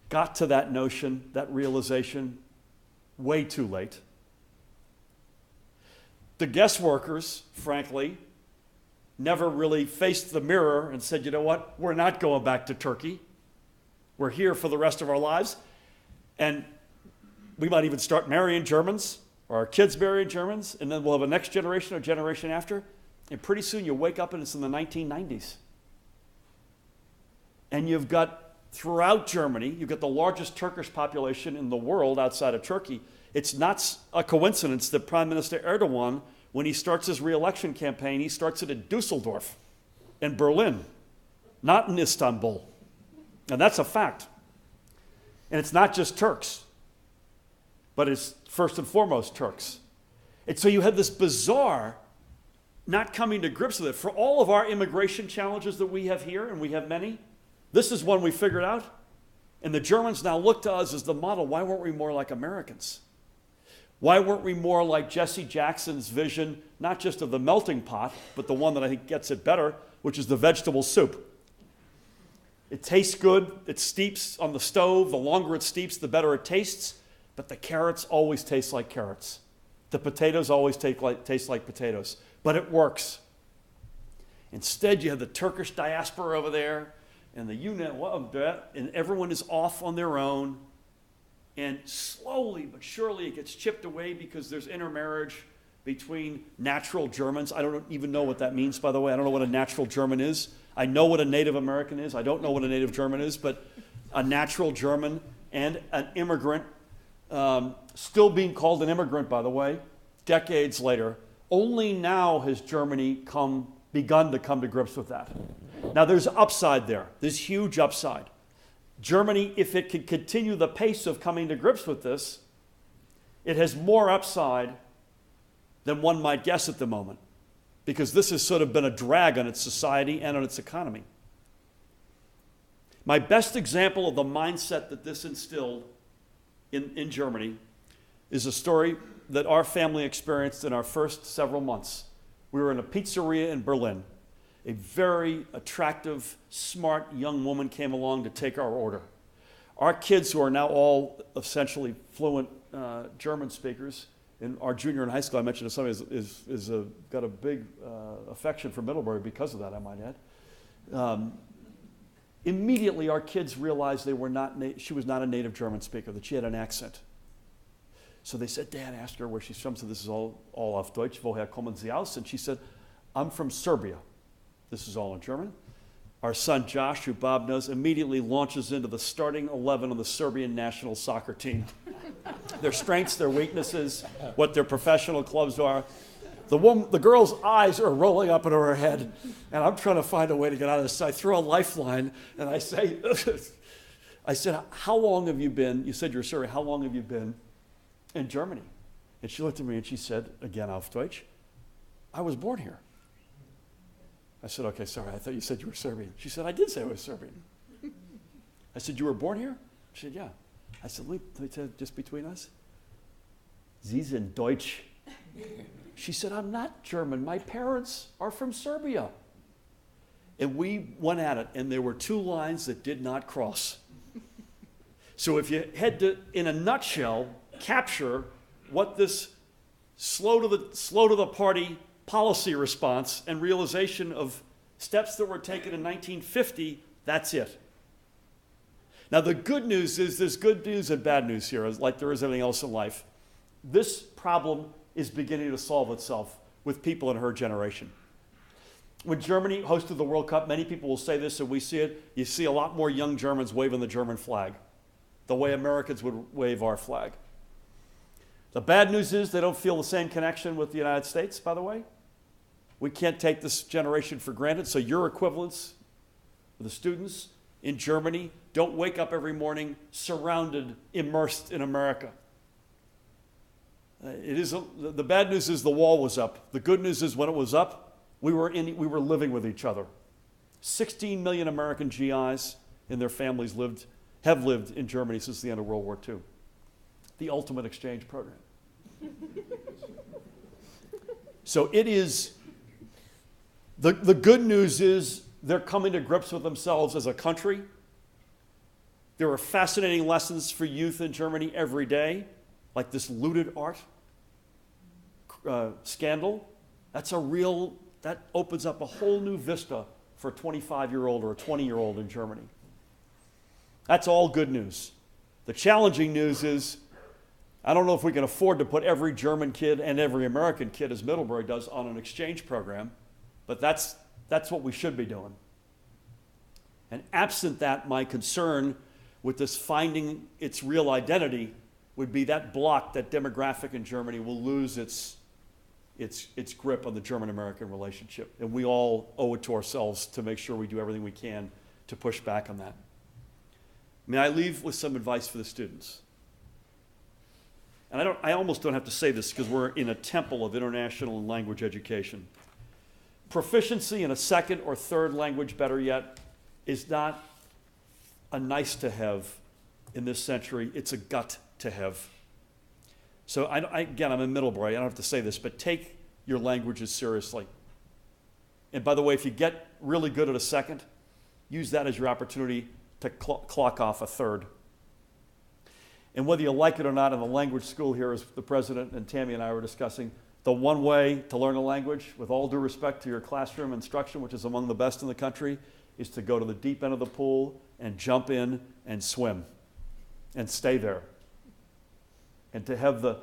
got to that notion, that realization, way too late. The guest workers, frankly, never really faced the mirror and said, you know what, we're not going back to Turkey. We're here for the rest of our lives. And we might even start marrying Germans, or our kids marrying Germans, and then we'll have a next generation or generation after. And pretty soon you wake up and it's in the 1990s. And you've got, throughout Germany, you've got the largest Turkish population in the world outside of Turkey. It's not a coincidence that Prime Minister Erdogan, when he starts his re-election campaign, he starts it in Dusseldorf and Berlin, not in Istanbul. And that's a fact. And it's not just Turks, but it's first and foremost Turks. And so you have this bizarre not coming to grips with it. For all of our immigration challenges that we have here, and we have many, this is one we figured out. And the Germans now look to us as the model. Why weren't we more like Americans? Why weren't we more like Jesse Jackson's vision, not just of the melting pot, but the one that I think gets it better, which is the vegetable soup. It tastes good, it steeps on the stove. The longer it steeps, the better it tastes. But the carrots always taste like carrots. The potatoes always taste like potatoes. But it works. Instead, you have the Turkish diaspora over there, and the unit, and everyone is off on their own. And slowly but surely it gets chipped away because there's intermarriage between natural Germans. I don't even know what that means, by the way. I don't know what a natural German is. I know what a Native American is. I don't know what a Native German is, but a natural German and an immigrant, still being called an immigrant, by the way, decades later. Only now has Germany begun to come to grips with that. Now there's upside there. There's huge upside. Germany, if it could continue the pace of coming to grips with this, it has more upside than one might guess at the moment, because this has sort of been a drag on its society and on its economy. My best example of the mindset that this instilled in Germany is a story that our family experienced in our first several months. We were in a pizzeria in Berlin. A very attractive, smart young woman came along to take our order. Our kids, who are now all essentially fluent German speakers, in our junior in high school, I mentioned to somebody, got a big affection for Middlebury because of that, I might add. Immediately, our kids realized she was not a native German speaker, that she had an accent. So they said, Dad, ask her where she's from. So this is all auf Deutsch. Woher kommen Sie aus? And she said, I'm from Serbia. This is all in German. Our son Josh, who Bob knows, immediately launches into the starting 11 of the Serbian national soccer team. Their strengths, their weaknesses, what their professional clubs are. The girl's eyes are rolling up into her head, and I'm trying to find a way to get out of this. So I throw a lifeline, and I say, how long have you been? You said you're Serbian. How long have you been? in Germany. And she looked at me and she said, again, auf Deutsch, I was born here. I said, okay, sorry, I thought you said you were Serbian. She said, I did say I was Serbian. I said, you were born here? She said, yeah. I said, let me tell you, just between us. Sie sind Deutsch. She said, I'm not German. My parents are from Serbia. And we went at it, and there were two lines that did not cross. So if you had to, in a nutshell, capture what this slow to the party policy response and realization of steps that were taken in 1950, that's it. Now the good news is there's good news and bad news here, like there is everything else in life. This problem is beginning to solve itself with people in her generation. When Germany hosted the World Cup, many people will say this, and we see it, you see a lot more young Germans waving the German flag, the way Americans would wave our flag. The bad news is they don't feel the same connection with the United States, by the way. We can't take this generation for granted, so your equivalents, the students in Germany, don't wake up every morning surrounded, immersed in America. The bad news is the wall was up. The good news is when it was up, we were living with each other. 16 million American GIs and their families have lived in Germany since the end of World War II. The ultimate exchange program. So it is, the good news is they're coming to grips with themselves as a country. There are fascinating lessons for youth in Germany every day, like this looted art scandal. That opens up a whole new vista for a 25-year-old or a 20-year-old in Germany. That's all good news. The challenging news is, I don't know if we can afford to put every German kid and every American kid, as Middlebury does, on an exchange program, but that's what we should be doing. And absent that, my concern with this finding its real identity would be that block, that demographic in Germany will lose its grip on the German-American relationship. And we all owe it to ourselves to make sure we do everything we can to push back on that. May I leave with some advice for the students? And I almost don't have to say this because we're in a temple of international and language education. Proficiency in a second or third language, better yet, is not a nice to have in this century. It's a got to have. So again, I'm in Middlebury. I don't have to say this, but take your languages seriously. And by the way, if you get really good at a second, use that as your opportunity to clock off a third. And whether you like it or not, in the language school here, as the president and Tammy and I were discussing, the one way to learn a language, with all due respect to your classroom instruction, which is among the best in the country, is to go to the deep end of the pool and jump in and swim and stay there. And to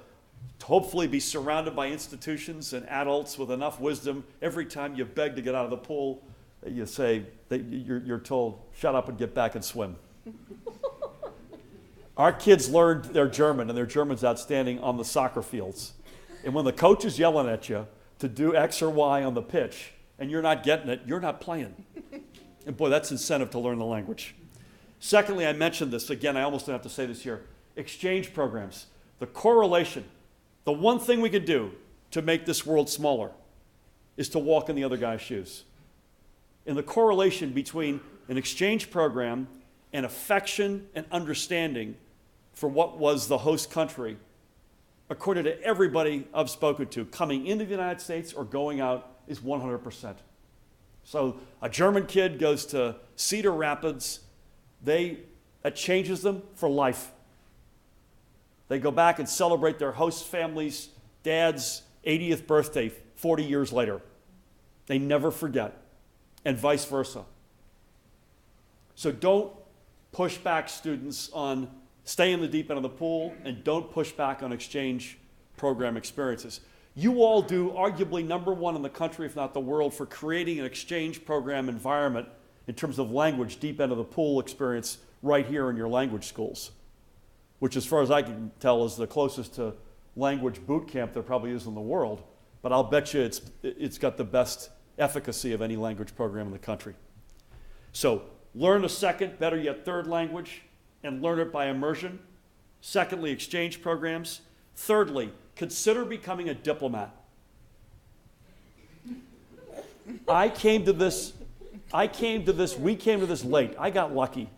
hopefully be surrounded by institutions and adults with enough wisdom, every time you beg to get out of the pool, you say, you're told, shut up and get back and swim. Our kids learned their German, and their German's outstanding, on the soccer fields. And when the coach is yelling at you to do X or Y on the pitch, and you're not getting it, you're not playing. And boy, that's incentive to learn the language. Secondly, I mentioned this, again, I almost don't have to say this here, exchange programs. The correlation, the one thing we could do to make this world smaller is to walk in the other guy's shoes. And the correlation between an exchange program and affection and understanding for what was the host country, according to everybody I've spoken to, coming into the United States or going out, is 100%. So a German kid goes to Cedar Rapids, that changes them for life. They go back and celebrate their host family's dad's 80th birthday 40 years later. They never forget, and vice versa. So don't push back, students, on stay in the deep end of the pool, and don't push back on exchange program experiences. You all do arguably number one in the country, if not the world, for creating an exchange program environment in terms of language, deep end of the pool experience right here in your language schools, which, as far as I can tell, is the closest to language boot camp there probably is in the world. But I'll bet you it's got the best efficacy of any language program in the country. So learn a second, better yet third language, and learn it by immersion. Secondly, exchange programs. Thirdly, consider becoming a diplomat. We came to this late. I got lucky.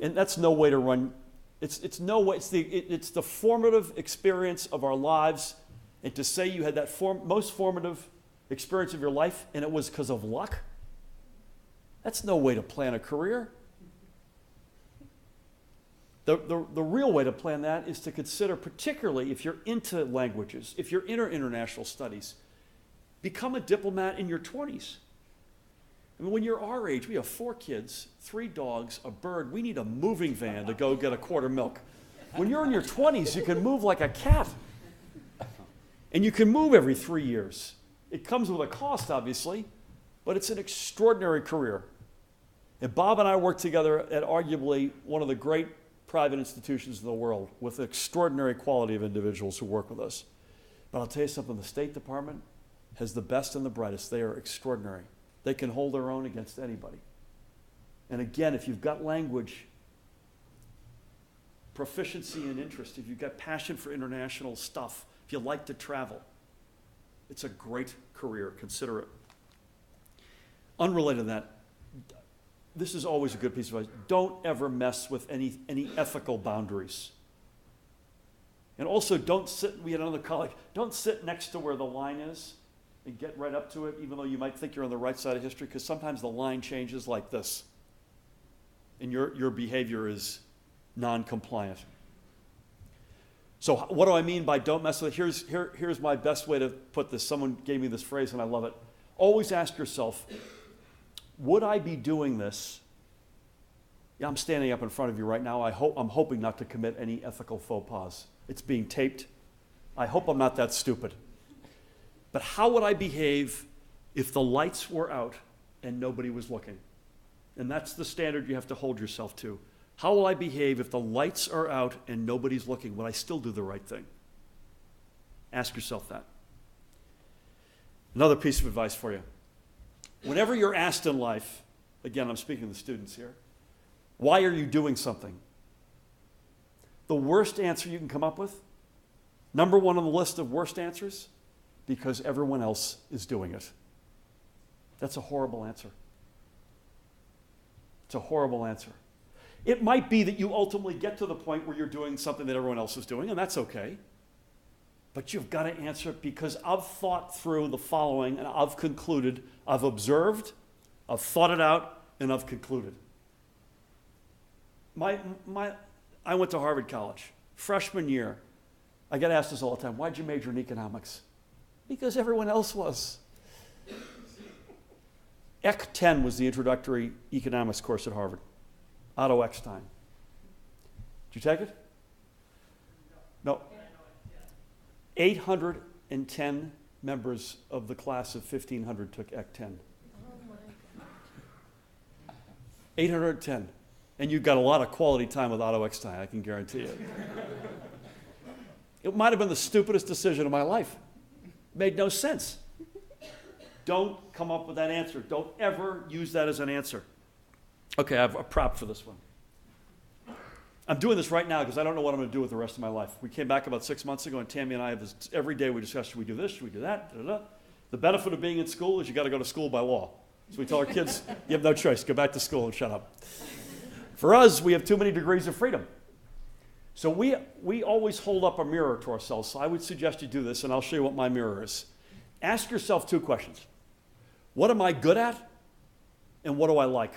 And that's no way to run. It's no way. It's the formative experience of our lives. And to say you had that most formative experience of your life and it was because of luck, that's no way to plan a career. The real way to plan that is to consider, particularly if you're into languages, if you're into international studies, become a diplomat in your 20s. I mean, when you're our age, we have 4 kids, 3 dogs, a bird. We need a moving van to go get a quart of milk. When you're in your 20s, you can move like a cat. And you can move every 3 years. It comes with a cost, obviously, but it's an extraordinary career. And Bob and I worked together at arguably one of the great private institutions in the world with an extraordinary quality of individuals who work with us. But I'll tell you something, the State Department has the best and the brightest. They are extraordinary. They can hold their own against anybody. And again, if you've got language, proficiency and interest, if you've got passion for international stuff, if you like to travel, it's a great career. Consider it. Unrelated to that, this is always a good piece of advice. Don't ever mess with any ethical boundaries. And also we had another colleague, don't sit next to where the line is and get right up to it, even though you might think you're on the right side of history, because sometimes the line changes like this. And your behavior is non-compliant. So what do I mean by don't mess with it? Here's my best way to put this. Someone gave me this phrase and I love it. Always ask yourself, would I be doing this? Yeah, I'm standing up in front of you right now. I'm hoping not to commit any ethical faux pas. It's being taped. I hope I'm not that stupid. But how would I behave if the lights were out and nobody was looking? And that's the standard you have to hold yourself to. How will I behave if the lights are out and nobody's looking? Will I still do the right thing? Ask yourself that. Another piece of advice for you. Whenever you're asked in life, again, I'm speaking to the students here, why are you doing something? The worst answer you can come up with, number 1 on the list of worst answers, because everyone else is doing it. That's a horrible answer. It's a horrible answer. It might be that you ultimately get to the point where you're doing something that everyone else is doing, and that's okay. But you've got to answer it because I've thought through the following, and I've concluded, I've observed, I've thought it out, and I've concluded. I went to Harvard College. Freshman year, I get asked this all the time, why'd you major in economics? Because everyone else was. Ec 10 was the introductory economics course at Harvard. Otto Eckstein. Did you take it? No. 810 members of the class of 1,500 took Ec 10. 810. And you got a lot of quality time with Otto Eckstein, I can guarantee you. It might have been the stupidest decision of my life. Made no sense. Don't come up with that answer. Don't ever use that as an answer. Okay, I have a prop for this one. I'm doing this right now because I don't know what I'm going to do with the rest of my life. We came back about 6 months ago, and Tammy and I have this, every day we discuss, should we do this, should we do that? Da, da, da. The benefit of being in school is you got to go to school by law. So we tell our kids, you have no choice. Go back to school and shut up. For us, we have too many degrees of freedom. So we always hold up a mirror to ourselves. So I would suggest you do this, and I'll show you what my mirror is. Ask yourself 2 questions. What am I good at? And what do I like?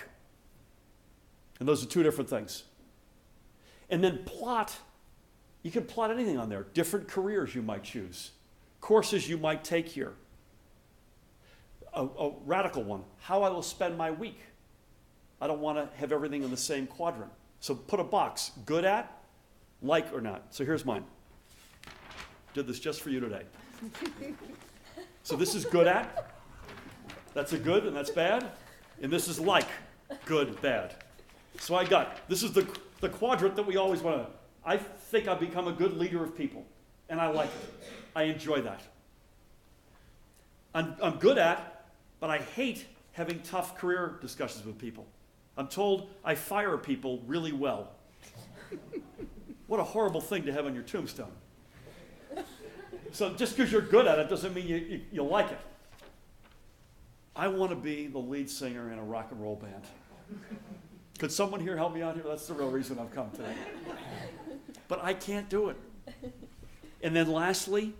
And those are 2 different things. And then plot. You can plot anything on there. Different careers you might choose. Courses you might take here. A radical one. How I will spend my week. I don't want to have everything in the same quadrant. So put a box. Good at, like or not. So here's mine. Did this just for you today. So this is good at. That's a good and that's bad. And this is like. Good, bad. So this is the quadrant that we always want to. I think I've become a good leader of people. And I like it. I enjoy that. I'm good at, but I hate having tough career discussions with people. I'm told I fire people really well. What a horrible thing to have on your tombstone. So just because you're good at it doesn't mean you like it. I want to be the lead singer in a rock and roll band. Could someone here help me out here? That's the real reason I've come today. But I can't do it. And then lastly,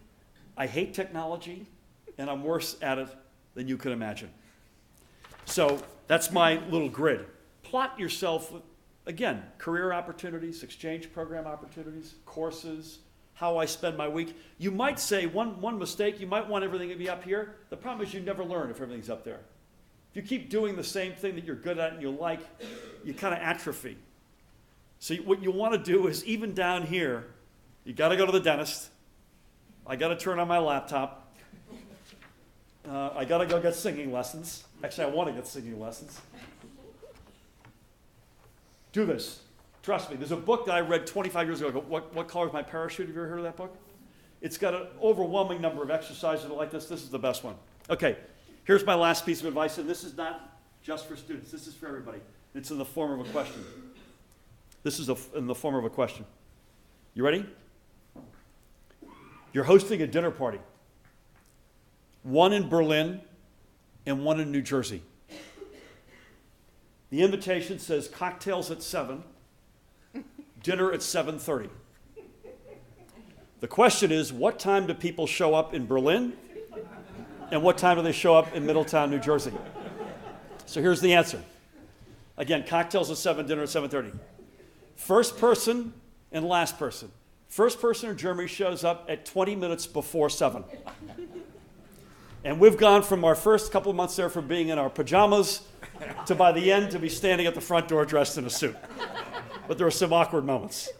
I hate technology, and I'm worse at it than you could imagine. So that's my little grid. Plot yourself with, again, career opportunities, exchange program opportunities, courses, how I spend my week. You might say, one mistake, you might want everything to be up here. The problem is you never learn if everything's up there. If you keep doing the same thing that you're good at and you like, you kind of atrophy. So what you want to do is, even down here, you got to go to the dentist. I got to turn on my laptop. I got to go get singing lessons. Actually, I want to get singing lessons. Do this. Trust me. There's a book that I read 25 years ago. What Color is My Parachute? Have you ever heard of that book? It's got an overwhelming number of exercises like this. This is the best one. Okay, here's my last piece of advice, and this is not just for students. This is for everybody. It's in the form of a question. This is in the form of a question. You ready? You're hosting a dinner party. One in Berlin and one in New Jersey. The invitation says cocktails at 7, dinner at 7:30. The question is, what time do people show up in Berlin? And what time do they show up in Middletown, New Jersey? So here's the answer. Again, cocktails at 7, dinner at 7:30. First person and last person. First person in Germany shows up at 20 minutes before 7. And we've gone from our first couple of months there from being in our pajamas to by the end to be standing at the front door dressed in a suit. But there are some awkward moments.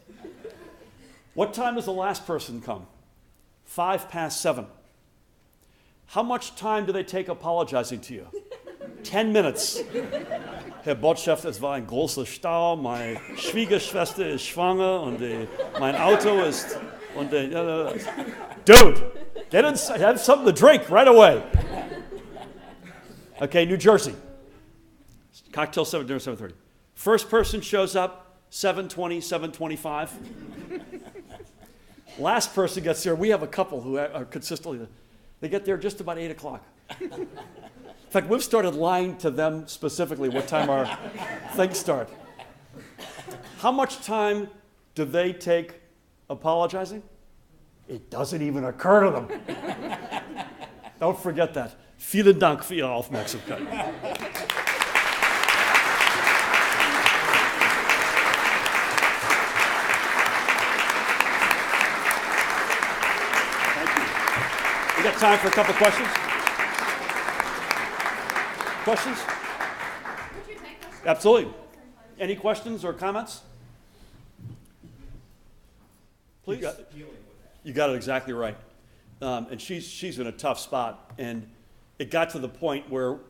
What time does the last person come? 7:05. How much time do they take apologizing to you? 10 minutes. Herr Botschafter, es war ein großer Stau, meine Schwiegerschwester ist schwanger und mein Auto ist... Dude, get inside, have something to drink right away. Okay, New Jersey. Cocktail 7, dinner 7:30. First person shows up 7:20, 7:25. Last person gets there. We have a couple who are consistently, they get there just about 8 o'clock. In fact, we've started lying to them specifically what time our things start. How much time do they take apologizing? It doesn't even occur to them. Don't forget that. Vielen Dank für Ihre Aufmerksamkeit. We got time for a couple questions? Questions? Would you take questions? Absolutely. Any questions or comments? Please. You got it exactly right. And she's in a tough spot. And it got to the point where,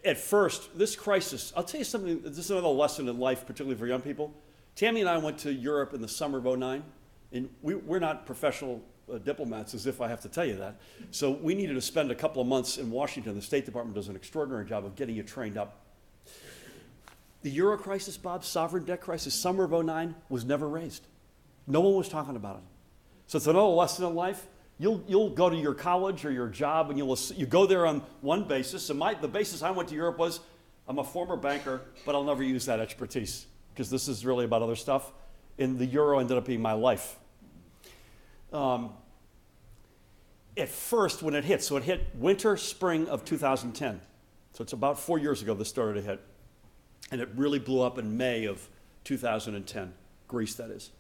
at first, this crisis, I'll tell you something, this is another lesson in life, particularly for young people. Tammy and I went to Europe in the summer of '09, and we're not professional diplomats, as if I have to tell you that. So we needed to spend a couple of months in Washington. The State Department does an extraordinary job of getting you trained up. The Euro crisis, Bob, sovereign debt crisis, summer of '09, was never raised. No one was talking about it. So it's another lesson in life. You'll go to your college or your job, and you go there on one basis. And the basis I went to Europe was, I'm a former banker, but I'll never use that expertise, because this is really about other stuff. And the Euro ended up being my life. At first, when it hit, so it hit winter, spring of 2010. So it's about 4 years ago this started to hit. And it really blew up in May of 2010, Greece, that is.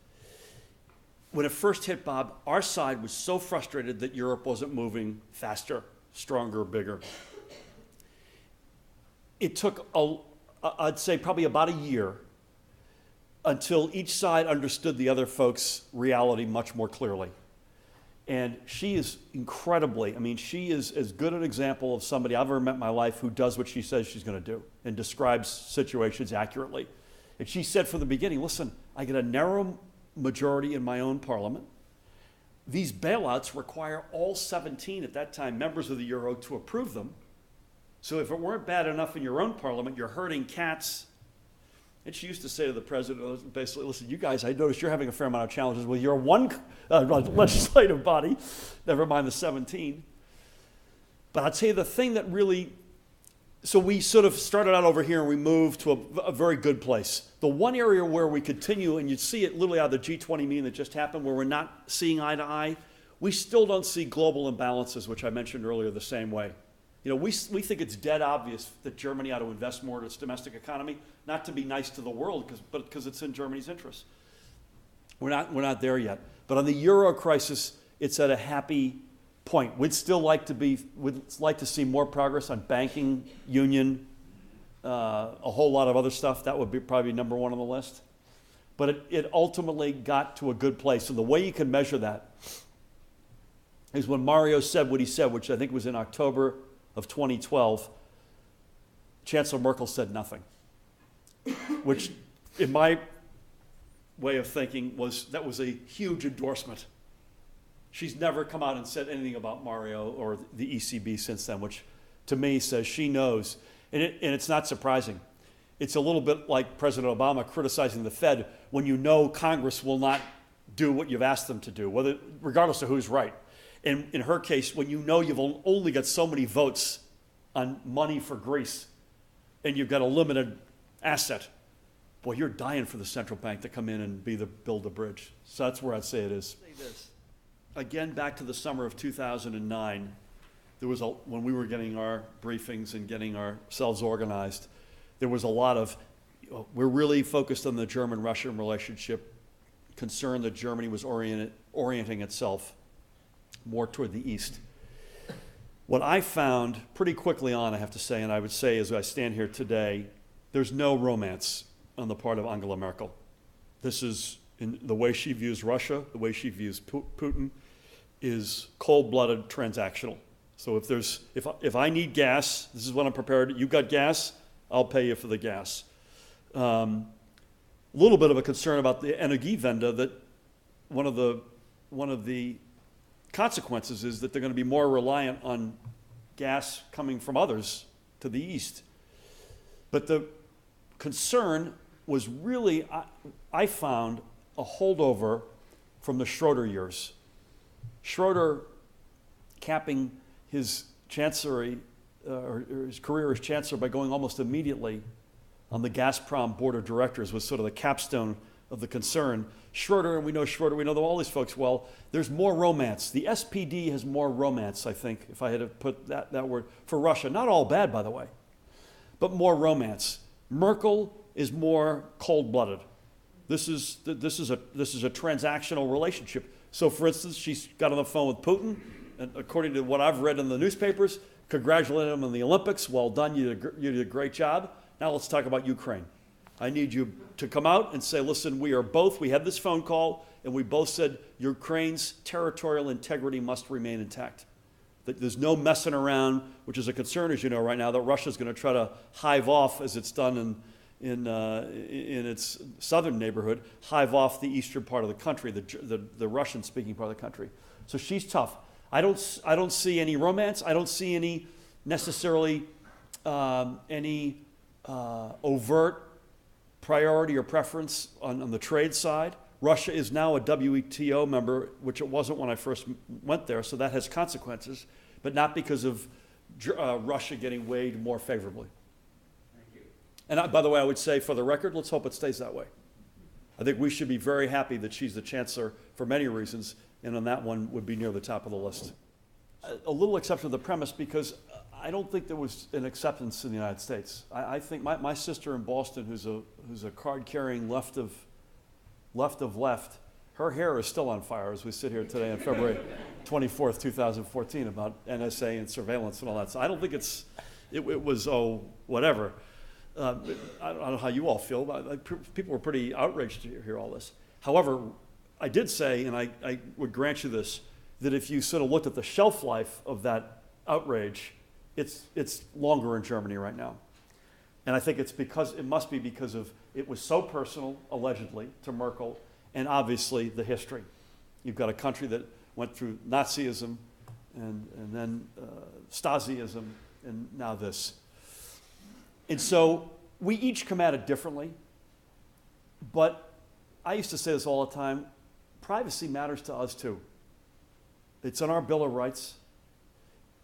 When it first hit, Bob, our side was so frustrated that Europe wasn't moving faster, stronger, bigger. It took, I'd say, probably about a year until each side understood the other folks' reality much more clearly. And she is incredibly, she is as good an example of somebody I've ever met in my life who does what she says she's going to do and describes situations accurately. And she said from the beginning, listen, I get a narrow majority in my own parliament. These bailouts require all 17 at that time members of the Euro to approve them. So if it weren't bad enough in your own parliament, you're herding cats And she used to say to the president, basically, listen, you guys, I noticed you're having a fair amount of challenges with your one legislative body, never mind the 17. But I'll tell you the thing that really, so we sort of started out over here and we moved to a very good place. The one area where we continue, and you'd see it literally out of the G20 meeting that just happened, where we're not seeing eye to eye, we still don't see global imbalances, which I mentioned earlier, the same way. You know, we think it's dead obvious that Germany ought to invest more in its domestic economy, not to be nice to the world, but because it's in Germany's interest. We're not there yet. But on the euro crisis, it's at a happy point. We'd like to see more progress on banking union, a whole lot of other stuff. That would be probably number one on the list. But it ultimately got to a good place. And the way you can measure that is when Mario said what he said, which I think was in October of 2012, Chancellor Merkel said nothing, which in my way of thinking was a huge endorsement. She's never come out and said anything about Mario or the ECB since then, which to me says she knows. And it's not surprising. It's a little bit like President Obama criticizing the Fed when you know Congress will not do what you've asked them to do, regardless of who's right. And in her case, when you know you've only got so many votes on money for Greece and you've got a limited asset, boy, you're dying for the central bank to come in and build the bridge. So that's where I'd say it is. Again, back to the summer of 2009, when we were getting our briefings and getting ourselves organized, there was a lot of, we're really focused on the German-Russian relationship, concerned that Germany was orienting itself more toward the east. What I found pretty quickly on, I have to say, and I would say as I stand here today, there's no romance on the part of Angela Merkel. This is, in the way she views Russia, the way she views Putin, is cold-blooded transactional. So if I need gas, this is what I'm prepared. You got gas, I'll pay you for the gas. A little bit of a concern about the Energiewende, that one of the consequences is that they're going to be more reliant on gas coming from others to the east. But the concern was really, I found, a holdover from the Schroeder years. Schroeder capping his chancellery, or his career as chancellor, by going almost immediately on the Gazprom board of directors was sort of the capstone of the concern. Schroeder, and we know all these folks well, there's more romance. The SPD has more romance, I think, if I had to put that word, for Russia. Not all bad, by the way, but more romance. Merkel is more cold-blooded. This is a transactional relationship. So, for instance, she's got on the phone with Putin, and according to what I've read in the newspapers, congratulated him on the Olympics. Well done, you did a great job. Now let's talk about Ukraine. I need you to come out and say, listen, we had this phone call, and we both said Ukraine's territorial integrity must remain intact. That there's no messing around, which is a concern, as you know, right now, that Russia's going to try to hive off, as it's done in its southern neighborhood, hive off the eastern part of the country, the Russian-speaking part of the country. So she's tough. I don't see any romance. I don't see any necessarily overt priority or preference on the trade side. Russia is now a WTO member, which it wasn't when I first went there, so that has consequences, but not because of Russia getting weighed more favorably. Thank you. And by the way, I would say, for the record, let's hope it stays that way. I think we should be very happy that she's the chancellor for many reasons, and on that one would be near the top of the list. A little exception to the premise, because I don't think there was an acceptance in the United States. I think my sister in Boston, who's a card-carrying left of left, her hair is still on fire as we sit here today on February 24th, 2014, about NSA and surveillance and all that. So I don't think it was whatever. I don't know how you all feel, but people were pretty outraged to hear all this. However, I did say, and I would grant you this, that if you sort of looked at the shelf life of that outrage, it's longer in Germany right now. And I think it must be because of, it was so personal, allegedly, to Merkel, and obviously the history. You've got a country that went through Nazism and then Stasiism, and now this. And so we each come at it differently. But I used to say this all the time, privacy matters to us too. It's in our Bill of Rights.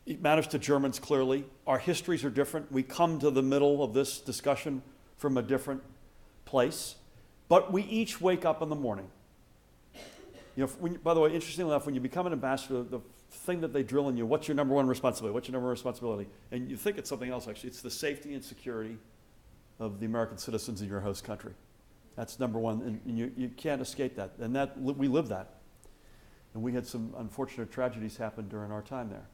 It matters to Germans clearly. Our histories are different. We come to the middle of this discussion from a different place. But we each wake up in the morning. You know, by the way, interestingly enough, when you become an ambassador, the thing that they drill in you, what's your number one responsibility? What's your number one responsibility? And you think it's something else, actually. It's the safety and security of the American citizens in your host country. That's number one, and you can't escape that. And that we live that. And we had some unfortunate tragedies happen during our time there.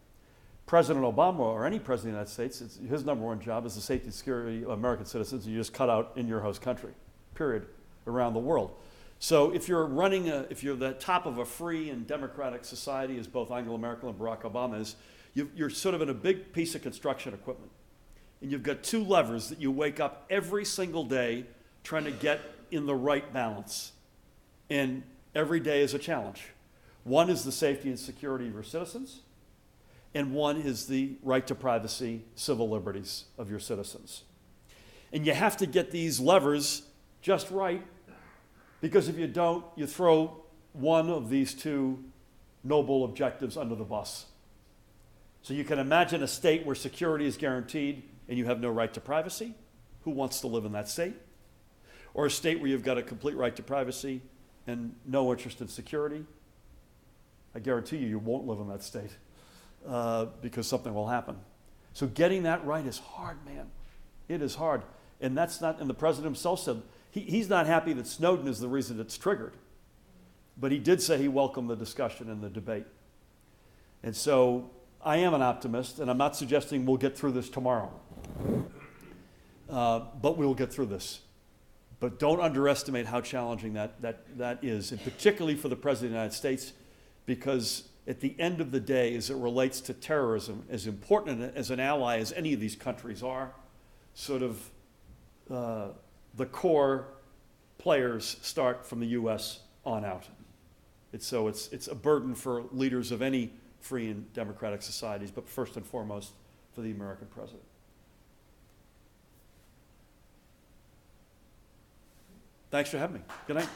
President Obama, or any president of the United States, his number one job is the safety and security of American citizens, and you just cut out in your host country, period, around the world. So if you're if you're the top of a free and democratic society, as both Angela Merkel and Barack Obama is, you're sort of in a big piece of construction equipment. And you've got two levers that you wake up every single day trying to get in the right balance. And every day is a challenge. One is the safety and security of your citizens, and one is the right to privacy, civil liberties of your citizens. And you have to get these levers just right, because if you don't, you throw one of these two noble objectives under the bus. So you can imagine a state where security is guaranteed and you have no right to privacy. Who wants to live in that state? Or a state where you've got a complete right to privacy and no interest in security. I guarantee you won't live in that state because something will happen. So getting that right is hard, man. It is hard. And that's not, and the president himself said, he's not happy that Snowden is the reason it's triggered. But he did say he welcomed the discussion and the debate. And so I am an optimist, and I'm not suggesting we'll get through this tomorrow. But we'll get through this. But don't underestimate how challenging that is, and particularly for the President of the United States, because at the end of the day, as it relates to terrorism, as important as an ally as any of these countries are, sort of the core players start from the U.S. on out. It's a burden for leaders of any free and democratic societies, but first and foremost for the American president. Thanks for having me. Good night.